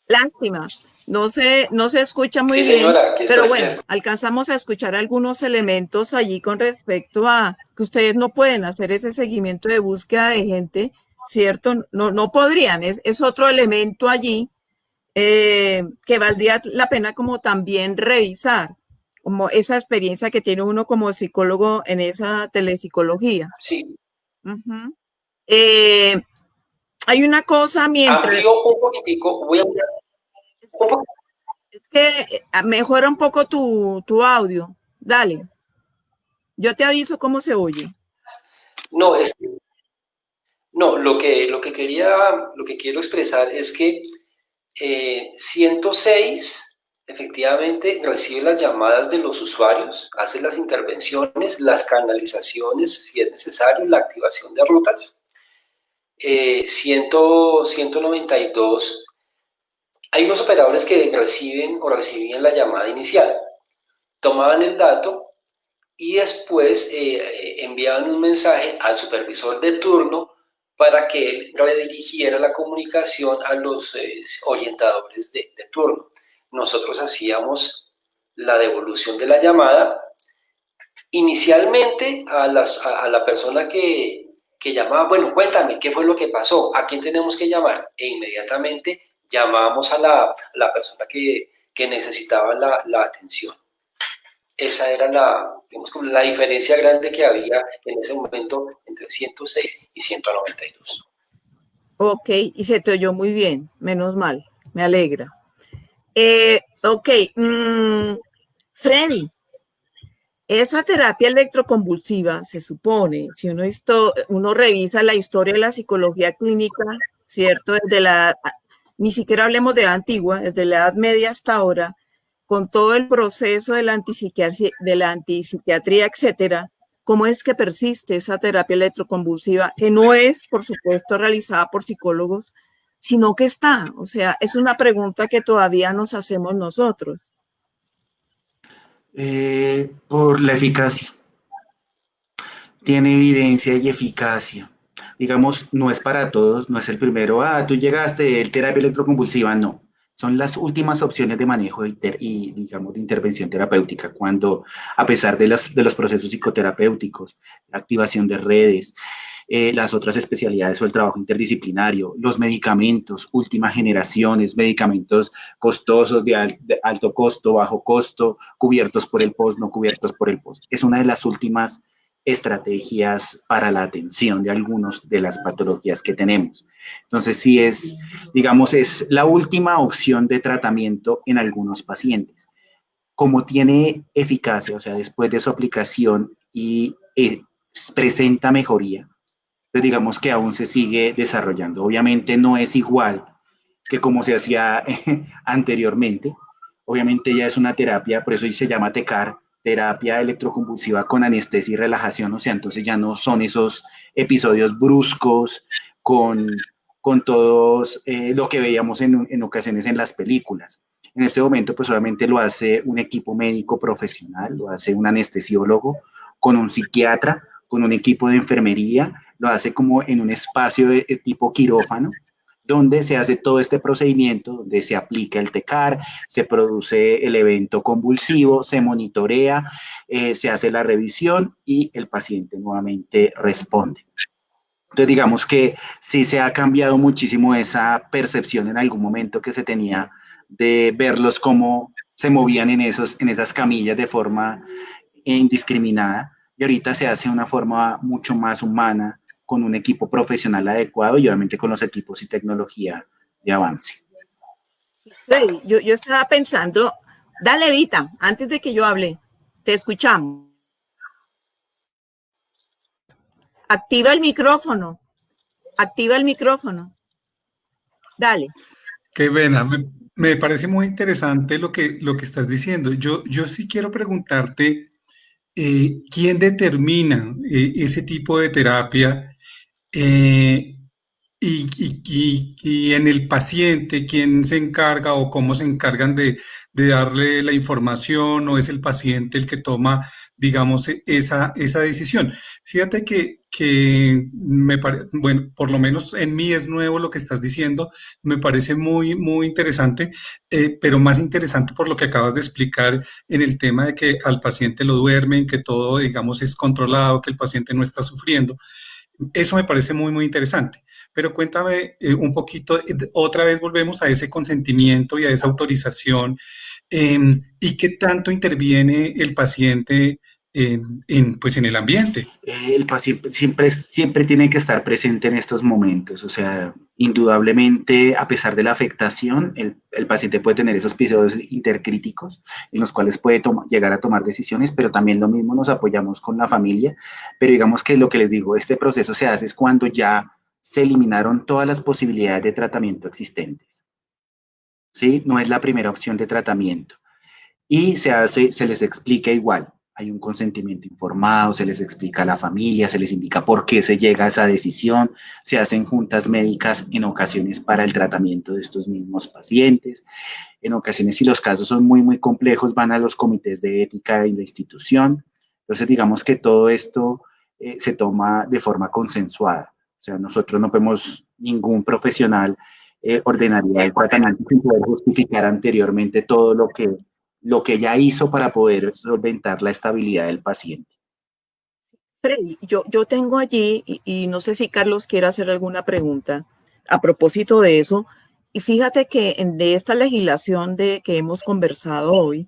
Lástima, no se escucha muy bien, señora, pero bueno, alcanzamos a escuchar algunos elementos allí con respecto a que ustedes no pueden hacer ese seguimiento de búsqueda de gente, ¿cierto? No podrían, es otro elemento allí que valdría la pena como también revisar, como esa experiencia que tiene uno como psicólogo en esa telepsicología. Sí. Hay una cosa mientras... Amplío un poquitico, voy a mirar un poco. Es que mejora un poco tu audio. Dale. Yo te aviso cómo se oye. No, lo que quiero expresar es que 106 efectivamente recibe las llamadas de los usuarios, hace las intervenciones, las canalizaciones, si es necesario, la activación de rutas. 192, hay unos operadores que recibían la llamada inicial, tomaban el dato y después enviaban un mensaje al supervisor de turno para que él redirigiera la comunicación a los orientadores de turno. Nosotros hacíamos la devolución de la llamada inicialmente a la persona que llamaba, bueno, cuéntame, ¿qué fue lo que pasó? ¿A quién tenemos que llamar? E inmediatamente llamábamos a la persona que necesitaba la atención. Esa era digamos, como la diferencia grande que había en ese momento entre 106 y 192. Ok, y se te oyó muy bien, menos mal, me alegra. Ok, Freddy, esa terapia electroconvulsiva se supone, si uno revisa la historia de la psicología clínica, ¿cierto? Ni siquiera hablemos de la antigua, desde la Edad Media hasta ahora, con todo el proceso de la antipsiquiatría, etcétera, ¿cómo es que persiste esa terapia electroconvulsiva? Que no es, por supuesto, realizada por psicólogos, sino que está. O sea, es una pregunta que todavía nos hacemos nosotros. Por la eficacia. Tiene evidencia y eficacia. Digamos, no es para todos, no es el primero, tú llegaste, el terapia electroconvulsiva, no. Son las últimas opciones de manejo y digamos, de intervención terapéutica, cuando a pesar de los procesos psicoterapéuticos, la activación de redes, las otras especialidades o el trabajo interdisciplinario, los medicamentos, últimas generaciones, medicamentos costosos, de alto costo, bajo costo, cubiertos por el POS, no cubiertos por el POS. Es una de las últimas estrategias para la atención de algunas de las patologías que tenemos. Entonces, sí digamos, es la última opción de tratamiento en algunos pacientes. Como tiene eficacia, o sea, después de su aplicación y presenta mejoría, pues digamos que aún se sigue desarrollando. Obviamente no es igual que como se hacía anteriormente. Obviamente ya es una terapia, por eso se llama TECAR, terapia electroconvulsiva con anestesia y relajación, o sea, entonces ya no son esos episodios bruscos con todos lo que veíamos en ocasiones en las películas. En este momento, pues obviamente lo hace un equipo médico profesional, lo hace un anestesiólogo, con un psiquiatra, con un equipo de enfermería lo hace como en un espacio de tipo quirófano, donde se hace todo este procedimiento, donde se aplica el TECAR, se produce el evento convulsivo, se monitorea, se hace la revisión y el paciente nuevamente responde. Entonces, digamos que sí se ha cambiado muchísimo esa percepción en algún momento que se tenía de verlos cómo se movían en esas camillas de forma indiscriminada, y ahorita se hace de una forma mucho más humana, con un equipo profesional adecuado y obviamente con los equipos y tecnología de avance. Freddy, yo estaba pensando, dale Vita, antes de que yo hable, te escuchamos. Activa el micrófono, dale. Qué pena, me parece muy interesante lo que estás diciendo. Yo sí quiero preguntarte, ¿quién determina ese tipo de terapia? Eh, y en el paciente, ¿quién se encarga o cómo se encargan de darle la información o es el paciente el que toma, digamos, esa decisión? Fíjate que me parece, bueno, por lo menos en mí es nuevo lo que estás diciendo, me parece muy, muy interesante, pero más interesante por lo que acabas de explicar en el tema de que al paciente lo duermen, que todo, digamos, es controlado, que el paciente no está sufriendo. Eso me parece muy, muy interesante. Pero cuéntame un poquito, otra vez volvemos a ese consentimiento y a esa autorización, y qué tanto interviene el paciente pues en el ambiente. El paciente siempre tiene que estar presente en estos momentos, o sea, indudablemente, a pesar de la afectación, el paciente puede tener esos episodios intercríticos en los cuales puede llegar a tomar decisiones, pero también lo mismo nos apoyamos con la familia, pero digamos que lo que les digo, este proceso se hace es cuando ya se eliminaron todas las posibilidades de tratamiento existentes, ¿sí? No es la primera opción de tratamiento. Y se les explica igual. Hay un consentimiento informado, se les explica a la familia, se les indica por qué se llega a esa decisión, se hacen juntas médicas en ocasiones para el tratamiento de estos mismos pacientes. En ocasiones, si los casos son muy, muy complejos, van a los comités de ética de la institución. Entonces, digamos que todo esto se toma de forma consensuada. O sea, nosotros no podemos, ningún profesional ordenaría el tratamiento sin poder justificar anteriormente todo lo que ya hizo para poder solventar la estabilidad del paciente. Freddy, yo tengo allí, y no sé si Carlos quiere hacer alguna pregunta a propósito de eso, y fíjate que de esta legislación de que hemos conversado hoy,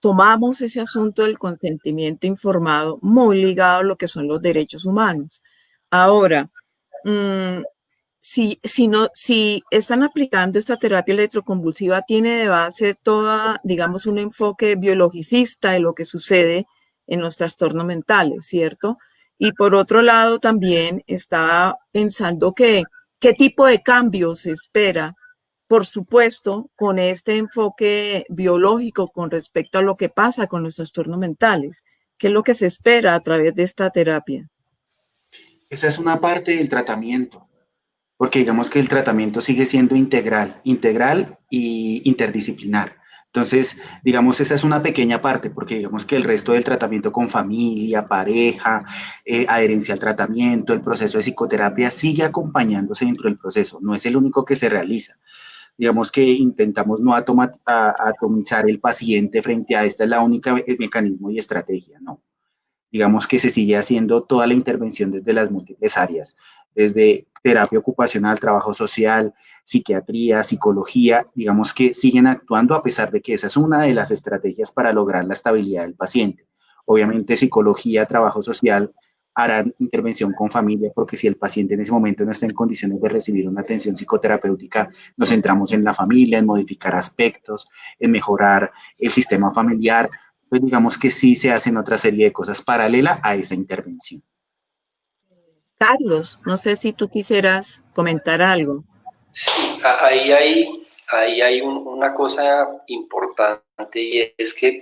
tomamos ese asunto del consentimiento informado muy ligado a lo que son los derechos humanos. Ahora, si están aplicando esta terapia electroconvulsiva, tiene de base toda, digamos, un enfoque biologicista de lo que sucede en los trastornos mentales, ¿cierto? Y por otro lado, también está pensando qué tipo de cambios se espera, por supuesto, con este enfoque biológico con respecto a lo que pasa con los trastornos mentales. ¿Qué es lo que se espera a través de esta terapia? Esa es una parte del tratamiento, porque digamos que el tratamiento sigue siendo integral y interdisciplinar. Entonces, digamos, esa es una pequeña parte, porque digamos que el resto del tratamiento con familia, pareja, adherencia al tratamiento, el proceso de psicoterapia sigue acompañándose dentro del proceso, no es el único que se realiza. Digamos que intentamos no atomizar el paciente frente a esta es la única mecanismo y estrategia, no. Digamos que se sigue haciendo toda la intervención desde las múltiples áreas, desde terapia ocupacional, trabajo social, psiquiatría, psicología, digamos que siguen actuando a pesar de que esa es una de las estrategias para lograr la estabilidad del paciente. Obviamente psicología, trabajo social harán intervención con familia, porque si el paciente en ese momento no está en condiciones de recibir una atención psicoterapéutica, nos centramos en la familia, en modificar aspectos, en mejorar el sistema familiar. Pues digamos que sí se hacen otra serie de cosas paralela a esa intervención. Carlos, no sé si tú quisieras comentar algo. Sí, ahí hay una cosa importante y es que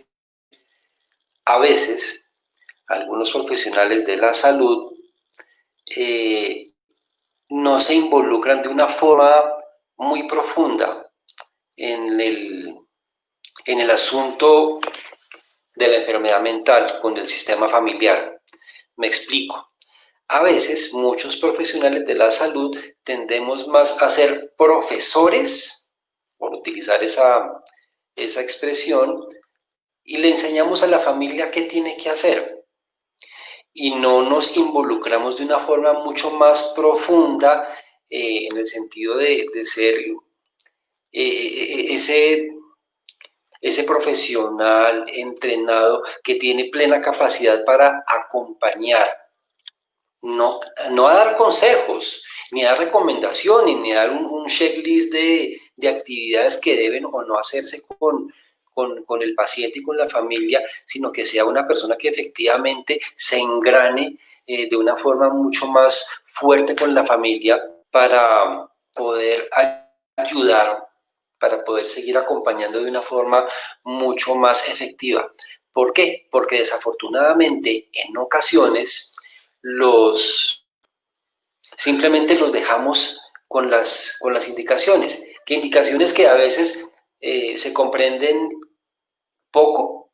a veces algunos profesionales de la salud no se involucran de una forma muy profunda en el asunto de la enfermedad mental con el sistema familiar. Me explico. a veces muchos profesionales de la salud tendemos más a ser profesores, por utilizar esa expresión, y le enseñamos a la familia qué tiene que hacer. Y no nos involucramos de una forma mucho más profunda en el sentido de ser ese profesional entrenado que tiene plena capacidad para acompañar, no a dar consejos, ni a dar recomendaciones, ni a dar un checklist de actividades que deben o no hacerse con el paciente y con la familia, sino que sea una persona que efectivamente se engrane de una forma mucho más fuerte con la familia para poder ayudar, para poder seguir acompañando de una forma mucho más efectiva. ¿Por qué? Porque desafortunadamente en ocasiones simplemente los dejamos con las indicaciones, indicaciones que a veces se comprenden poco,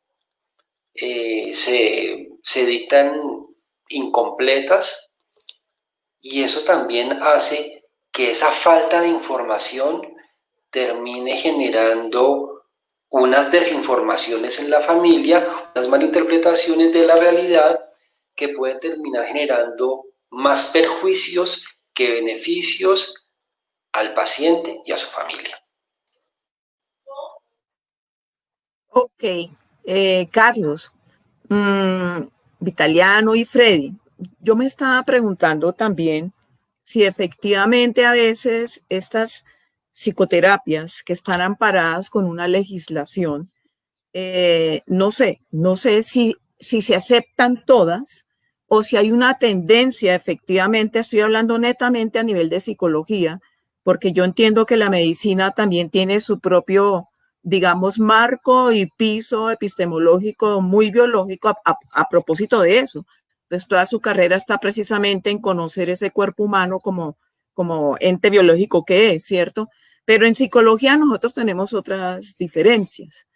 se dictan incompletas, y eso también hace que esa falta de información termine generando unas desinformaciones en la familia, unas malinterpretaciones de la realidad que pueden terminar generando más perjuicios que beneficios al paciente y a su familia. Ok, Carlos, Vitaliano y Freddy, yo me estaba preguntando también si efectivamente a veces estas psicoterapias que están amparadas con una legislación, no sé si se aceptan todas o si hay una tendencia, efectivamente, estoy hablando netamente a nivel de psicología, porque yo entiendo que la medicina también tiene su propio, digamos, marco y piso epistemológico muy biológico a propósito de eso. Entonces, toda su carrera está precisamente en conocer ese cuerpo humano como ente biológico que es, ¿cierto? Pero en psicología nosotros tenemos otras diferencias.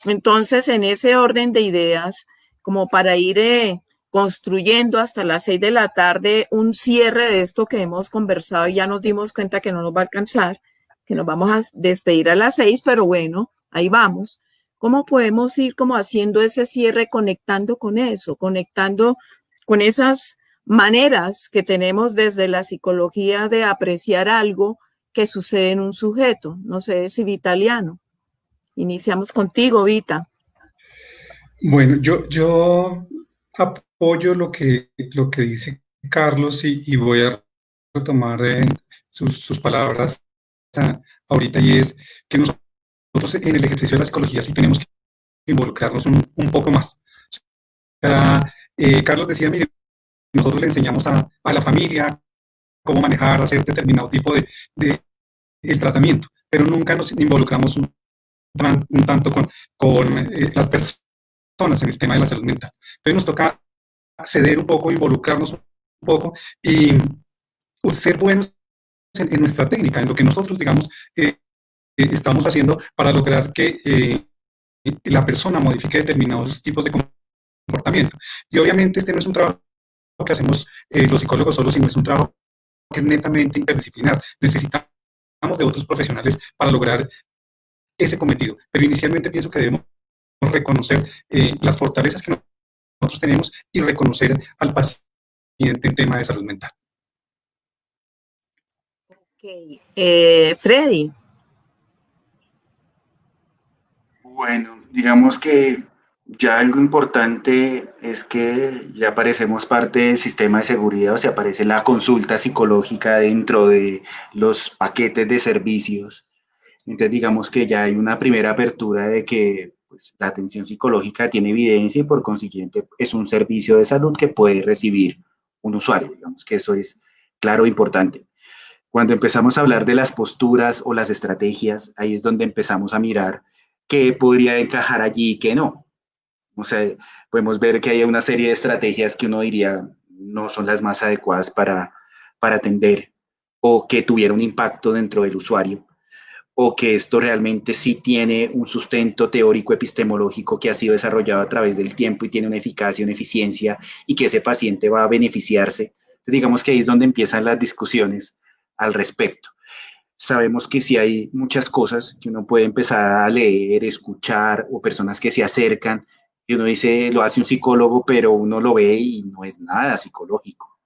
Entonces, en ese orden de ideas, como para ir construyendo hasta las 6 de la tarde un cierre de esto que hemos conversado, y ya nos dimos cuenta que no nos va a alcanzar, que nos vamos a despedir a las 6, pero bueno, ahí vamos. ¿Cómo podemos ir como haciendo ese cierre, conectando con eso, conectando con esas maneras que tenemos desde la psicología de apreciar algo que sucede en un sujeto? No sé si Vitaliano. Iniciamos contigo, Vita. Bueno, yo apoyo lo que dice Carlos y voy a retomar sus palabras ahorita, y es que nosotros en el ejercicio de la psicología sí tenemos que involucrarnos un poco más. Carlos decía, mire, nosotros le enseñamos a la familia cómo manejar, hacer determinado tipo de el tratamiento, pero nunca nos involucramos un tanto con las personas en el tema de la salud mental. Entonces nos toca ceder un poco, involucrarnos un poco y ser buenos en nuestra técnica, en lo que nosotros, digamos, estamos haciendo para lograr que la persona modifique determinados tipos de comportamiento. Y obviamente este no es un trabajo que hacemos los psicólogos solos, sino es un trabajo que es netamente interdisciplinar. Necesitamos de otros profesionales para lograr ese cometido. Pero inicialmente pienso que debemos reconocer las fortalezas que nosotros tenemos y reconocer al paciente en tema de salud mental. Ok. Freddy. Bueno, digamos que ya algo importante es que ya parecemos parte del sistema de seguridad, o sea, aparece la consulta psicológica dentro de los paquetes de servicios. Entonces, digamos que ya hay una primera apertura de que pues, la atención psicológica tiene evidencia y por consiguiente es un servicio de salud que puede recibir un usuario. Digamos que eso es claro e importante. Cuando empezamos a hablar de las posturas o las estrategias, ahí es donde empezamos a mirar qué podría encajar allí y qué no. O sea, podemos ver que hay una serie de estrategias que uno diría no son las más adecuadas para atender o que tuviera un impacto dentro del usuario, o que esto realmente sí tiene un sustento teórico epistemológico que ha sido desarrollado a través del tiempo y tiene una eficacia, una eficiencia, y que ese paciente va a beneficiarse Digamos que ahí es donde empiezan las discusiones al respecto. Sabemos que sí hay muchas cosas que uno puede empezar a leer, escuchar, o personas que se acercan, y uno dice, lo hace un psicólogo, pero uno lo ve y no es nada psicológico.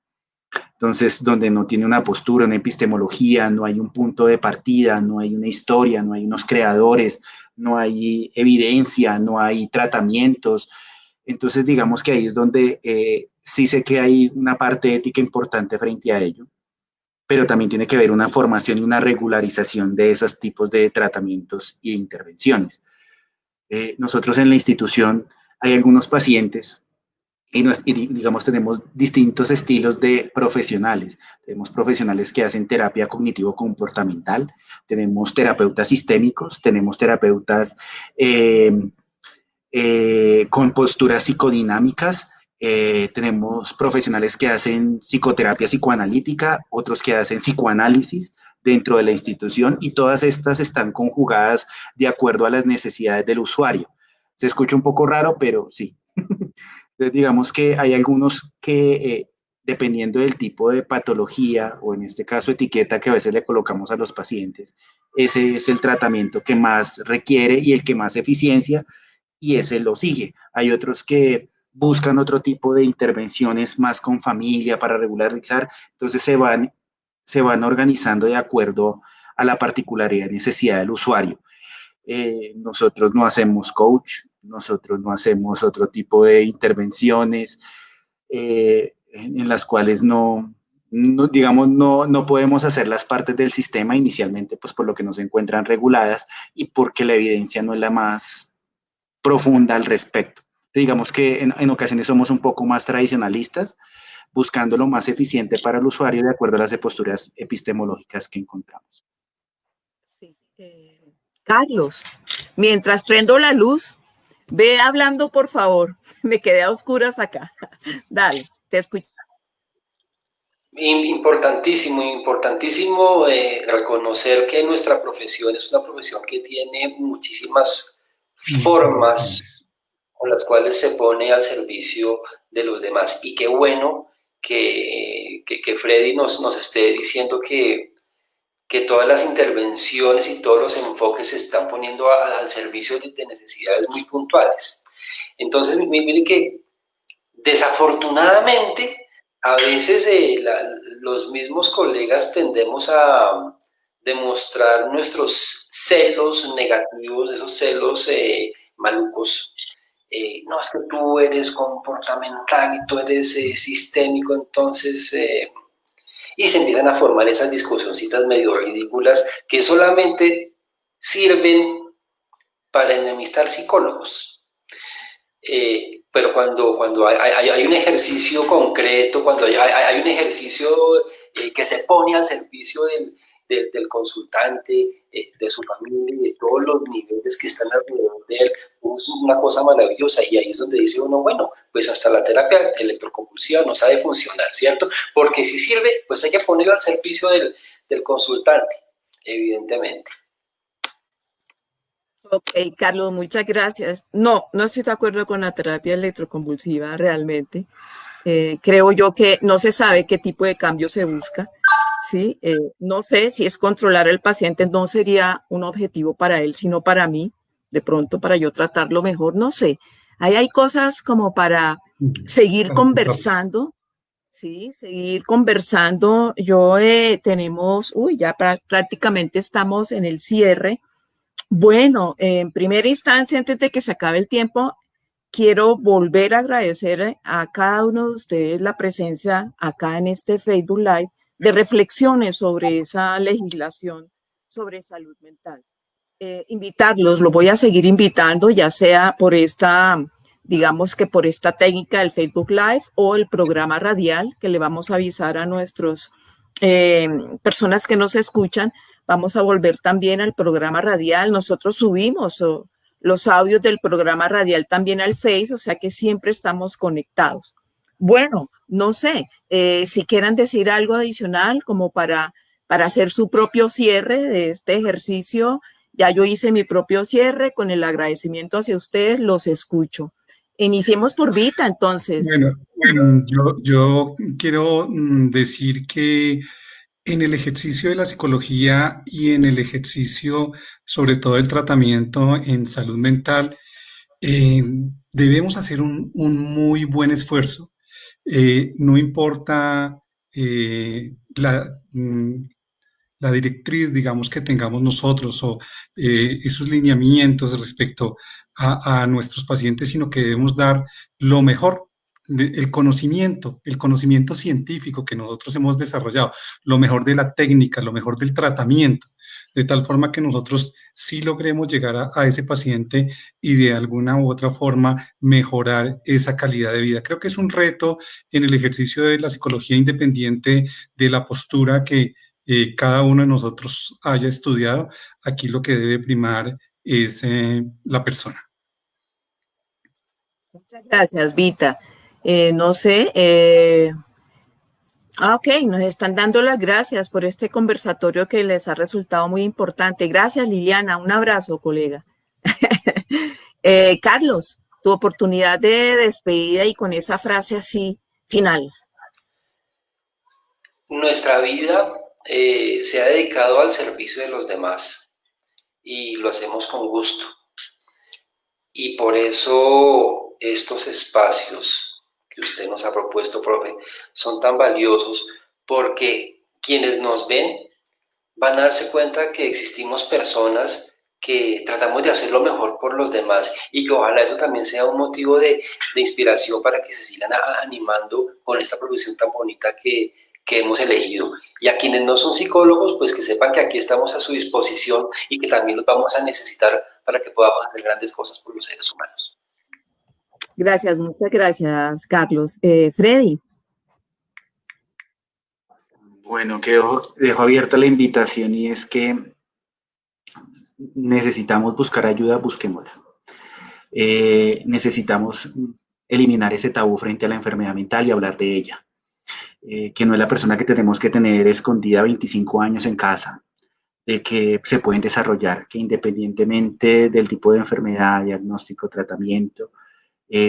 Entonces, donde no tiene una postura, una epistemología, no hay un punto de partida, no hay una historia, no hay unos creadores, no hay evidencia, no hay tratamientos. Entonces, digamos que ahí es donde sí sé que hay una parte ética importante frente a ello, pero también tiene que haber una formación y una regularización de esos tipos de tratamientos e intervenciones. Nosotros en la institución hay algunos pacientes y digamos tenemos distintos estilos de profesionales. Tenemos profesionales que hacen terapia cognitivo-comportamental, tenemos terapeutas sistémicos, tenemos terapeutas con posturas psicodinámicas, tenemos profesionales que hacen psicoterapia psicoanalítica, otros que hacen psicoanálisis dentro de la institución, y todas estas están conjugadas de acuerdo a las necesidades del usuario. Se escucha un poco raro, pero sí. Entonces, digamos que hay algunos que, dependiendo del tipo de patología, o en este caso etiqueta que a veces le colocamos a los pacientes, ese es el tratamiento que más requiere y el que más eficiencia, y ese lo sigue. Hay otros que buscan otro tipo de intervenciones más con familia para regularizar, entonces se van organizando de acuerdo a la particularidad y necesidad del usuario. Nosotros no hacemos coach, nosotros no hacemos otro tipo de intervenciones en las cuales digamos, no podemos hacer las partes del sistema inicialmente, pues por lo que no se encuentran reguladas y porque la evidencia no es la más profunda al respecto. Digamos que en ocasiones somos un poco más tradicionalistas, buscando lo más eficiente para el usuario de acuerdo a las posturas epistemológicas que encontramos. Sí. Carlos, mientras prendo la luz, ve hablando, por favor. Me quedé a oscuras acá. Dale, te escucho. Importantísimo, importantísimo reconocer que nuestra profesión es una profesión que tiene muchísimas formas con las cuales se pone al servicio de los demás. Y qué bueno que Freddy nos esté diciendo que todas las intervenciones y todos los enfoques se están poniendo al servicio de necesidades muy puntuales. Entonces, miren que desafortunadamente a veces los mismos colegas tendemos a demostrar nuestros celos negativos, esos celos malucos. No, es que tú eres comportamental y tú eres sistémico, entonces... y se empiezan a formar esas discusioncitas medio ridículas que solamente sirven para enemistar psicólogos. Pero cuando hay un ejercicio concreto, cuando hay un ejercicio que se pone al servicio del consultante, de su familia y de todos los niveles que están alrededor de él, es una cosa maravillosa. Y ahí es donde dice uno, bueno, pues hasta la terapia electroconvulsiva no sabe funcionar, ¿cierto? Porque si sirve, pues hay que ponerlo al servicio del consultante, evidentemente. Ok, Carlos, muchas gracias. No estoy de acuerdo con la terapia electroconvulsiva realmente. Creo yo que no se sabe qué tipo de cambio se busca. ¿Sí? No sé si es controlar al paciente, no sería un objetivo para él, sino para mí, de pronto para yo tratarlo mejor, no sé. Ahí hay cosas como para seguir conversando, ¿sí? Seguir conversando. Tenemos, ya prácticamente estamos en el cierre. Bueno, en primera instancia, antes de que se acabe el tiempo, quiero volver a agradecer a cada uno de ustedes la presencia acá en este Facebook Live de reflexiones sobre esa legislación sobre salud mental. Invitarlos, lo voy a seguir invitando, ya sea por digamos que por esta técnica del Facebook Live o el programa radial que le vamos a avisar a nuestros personas que nos escuchan. Vamos a volver también al programa radial. Nosotros subimos los audios del programa radial también al Face, o sea que siempre estamos conectados. Bueno, no sé, si quieran decir algo adicional como para hacer su propio cierre de este ejercicio. Ya yo hice mi propio cierre con el agradecimiento hacia ustedes, los escucho. Iniciemos por Vita, entonces. Bueno, yo quiero decir que en el ejercicio de la psicología y en el ejercicio, sobre todo el tratamiento en salud mental, eh, debemos hacer un muy buen esfuerzo. No importa la directriz, digamos, que tengamos nosotros o esos lineamientos respecto a nuestros pacientes, sino que debemos dar lo mejor, el conocimiento científico que nosotros hemos desarrollado, lo mejor de la técnica, lo mejor del tratamiento, de tal forma que nosotros sí logremos llegar a ese paciente y de alguna u otra forma mejorar esa calidad de vida. Creo que es un reto en el ejercicio de la psicología independiente de la postura que cada uno de nosotros haya estudiado. Aquí lo que debe primar es la persona. Muchas gracias, Vita. No sé, ok, nos están dando las gracias por este conversatorio que les ha resultado muy importante. Gracias, Liliana. Un abrazo, colega. Carlos, tu oportunidad de despedida y con esa frase así final. Nuestra vida se ha dedicado al servicio de los demás y lo hacemos con gusto. Y por eso estos espacios que usted nos ha propuesto, profe, son tan valiosos, porque quienes nos ven van a darse cuenta que existimos personas que tratamos de hacer lo mejor por los demás y que ojalá eso también sea un motivo de inspiración para que se sigan animando con esta profesión tan bonita que hemos elegido. Y a quienes no son psicólogos, pues que sepan que aquí estamos a su disposición y que también los vamos a necesitar para que podamos hacer grandes cosas por los seres humanos. Gracias, muchas gracias, Carlos. Freddy. Bueno, dejo abierta la invitación y es que necesitamos buscar ayuda, busquémosla. Necesitamos eliminar ese tabú frente a la enfermedad mental y hablar de ella. Que no es la persona que tenemos que tener escondida 25 años en casa, de que se pueden desarrollar, que independientemente del tipo de enfermedad, diagnóstico, tratamiento,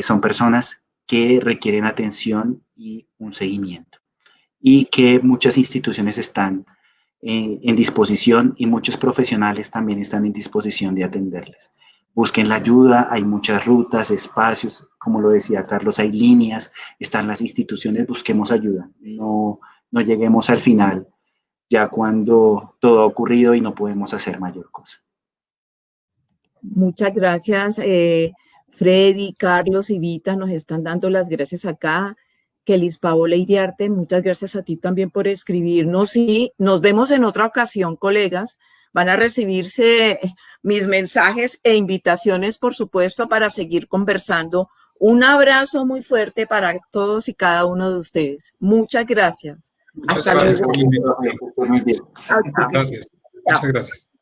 son personas que requieren atención y un seguimiento. Y que muchas instituciones están en disposición y muchos profesionales también están en disposición de atenderles. Busquen la ayuda, hay muchas rutas, espacios, como lo decía Carlos, hay líneas, están las instituciones, busquemos ayuda. No lleguemos al final, ya cuando todo ha ocurrido y no podemos hacer mayor cosa. Muchas gracias, Freddy, Carlos y Vita nos están dando las gracias acá. Kelis Paola Iriarte, muchas gracias a ti también por escribirnos y nos vemos en otra ocasión, colegas. Van a recibirse mis mensajes e invitaciones, por supuesto, para seguir conversando. Un abrazo muy fuerte para todos y cada uno de ustedes. Muchas gracias. Muchas Hasta gracias. luego. Gracias. Muchas gracias.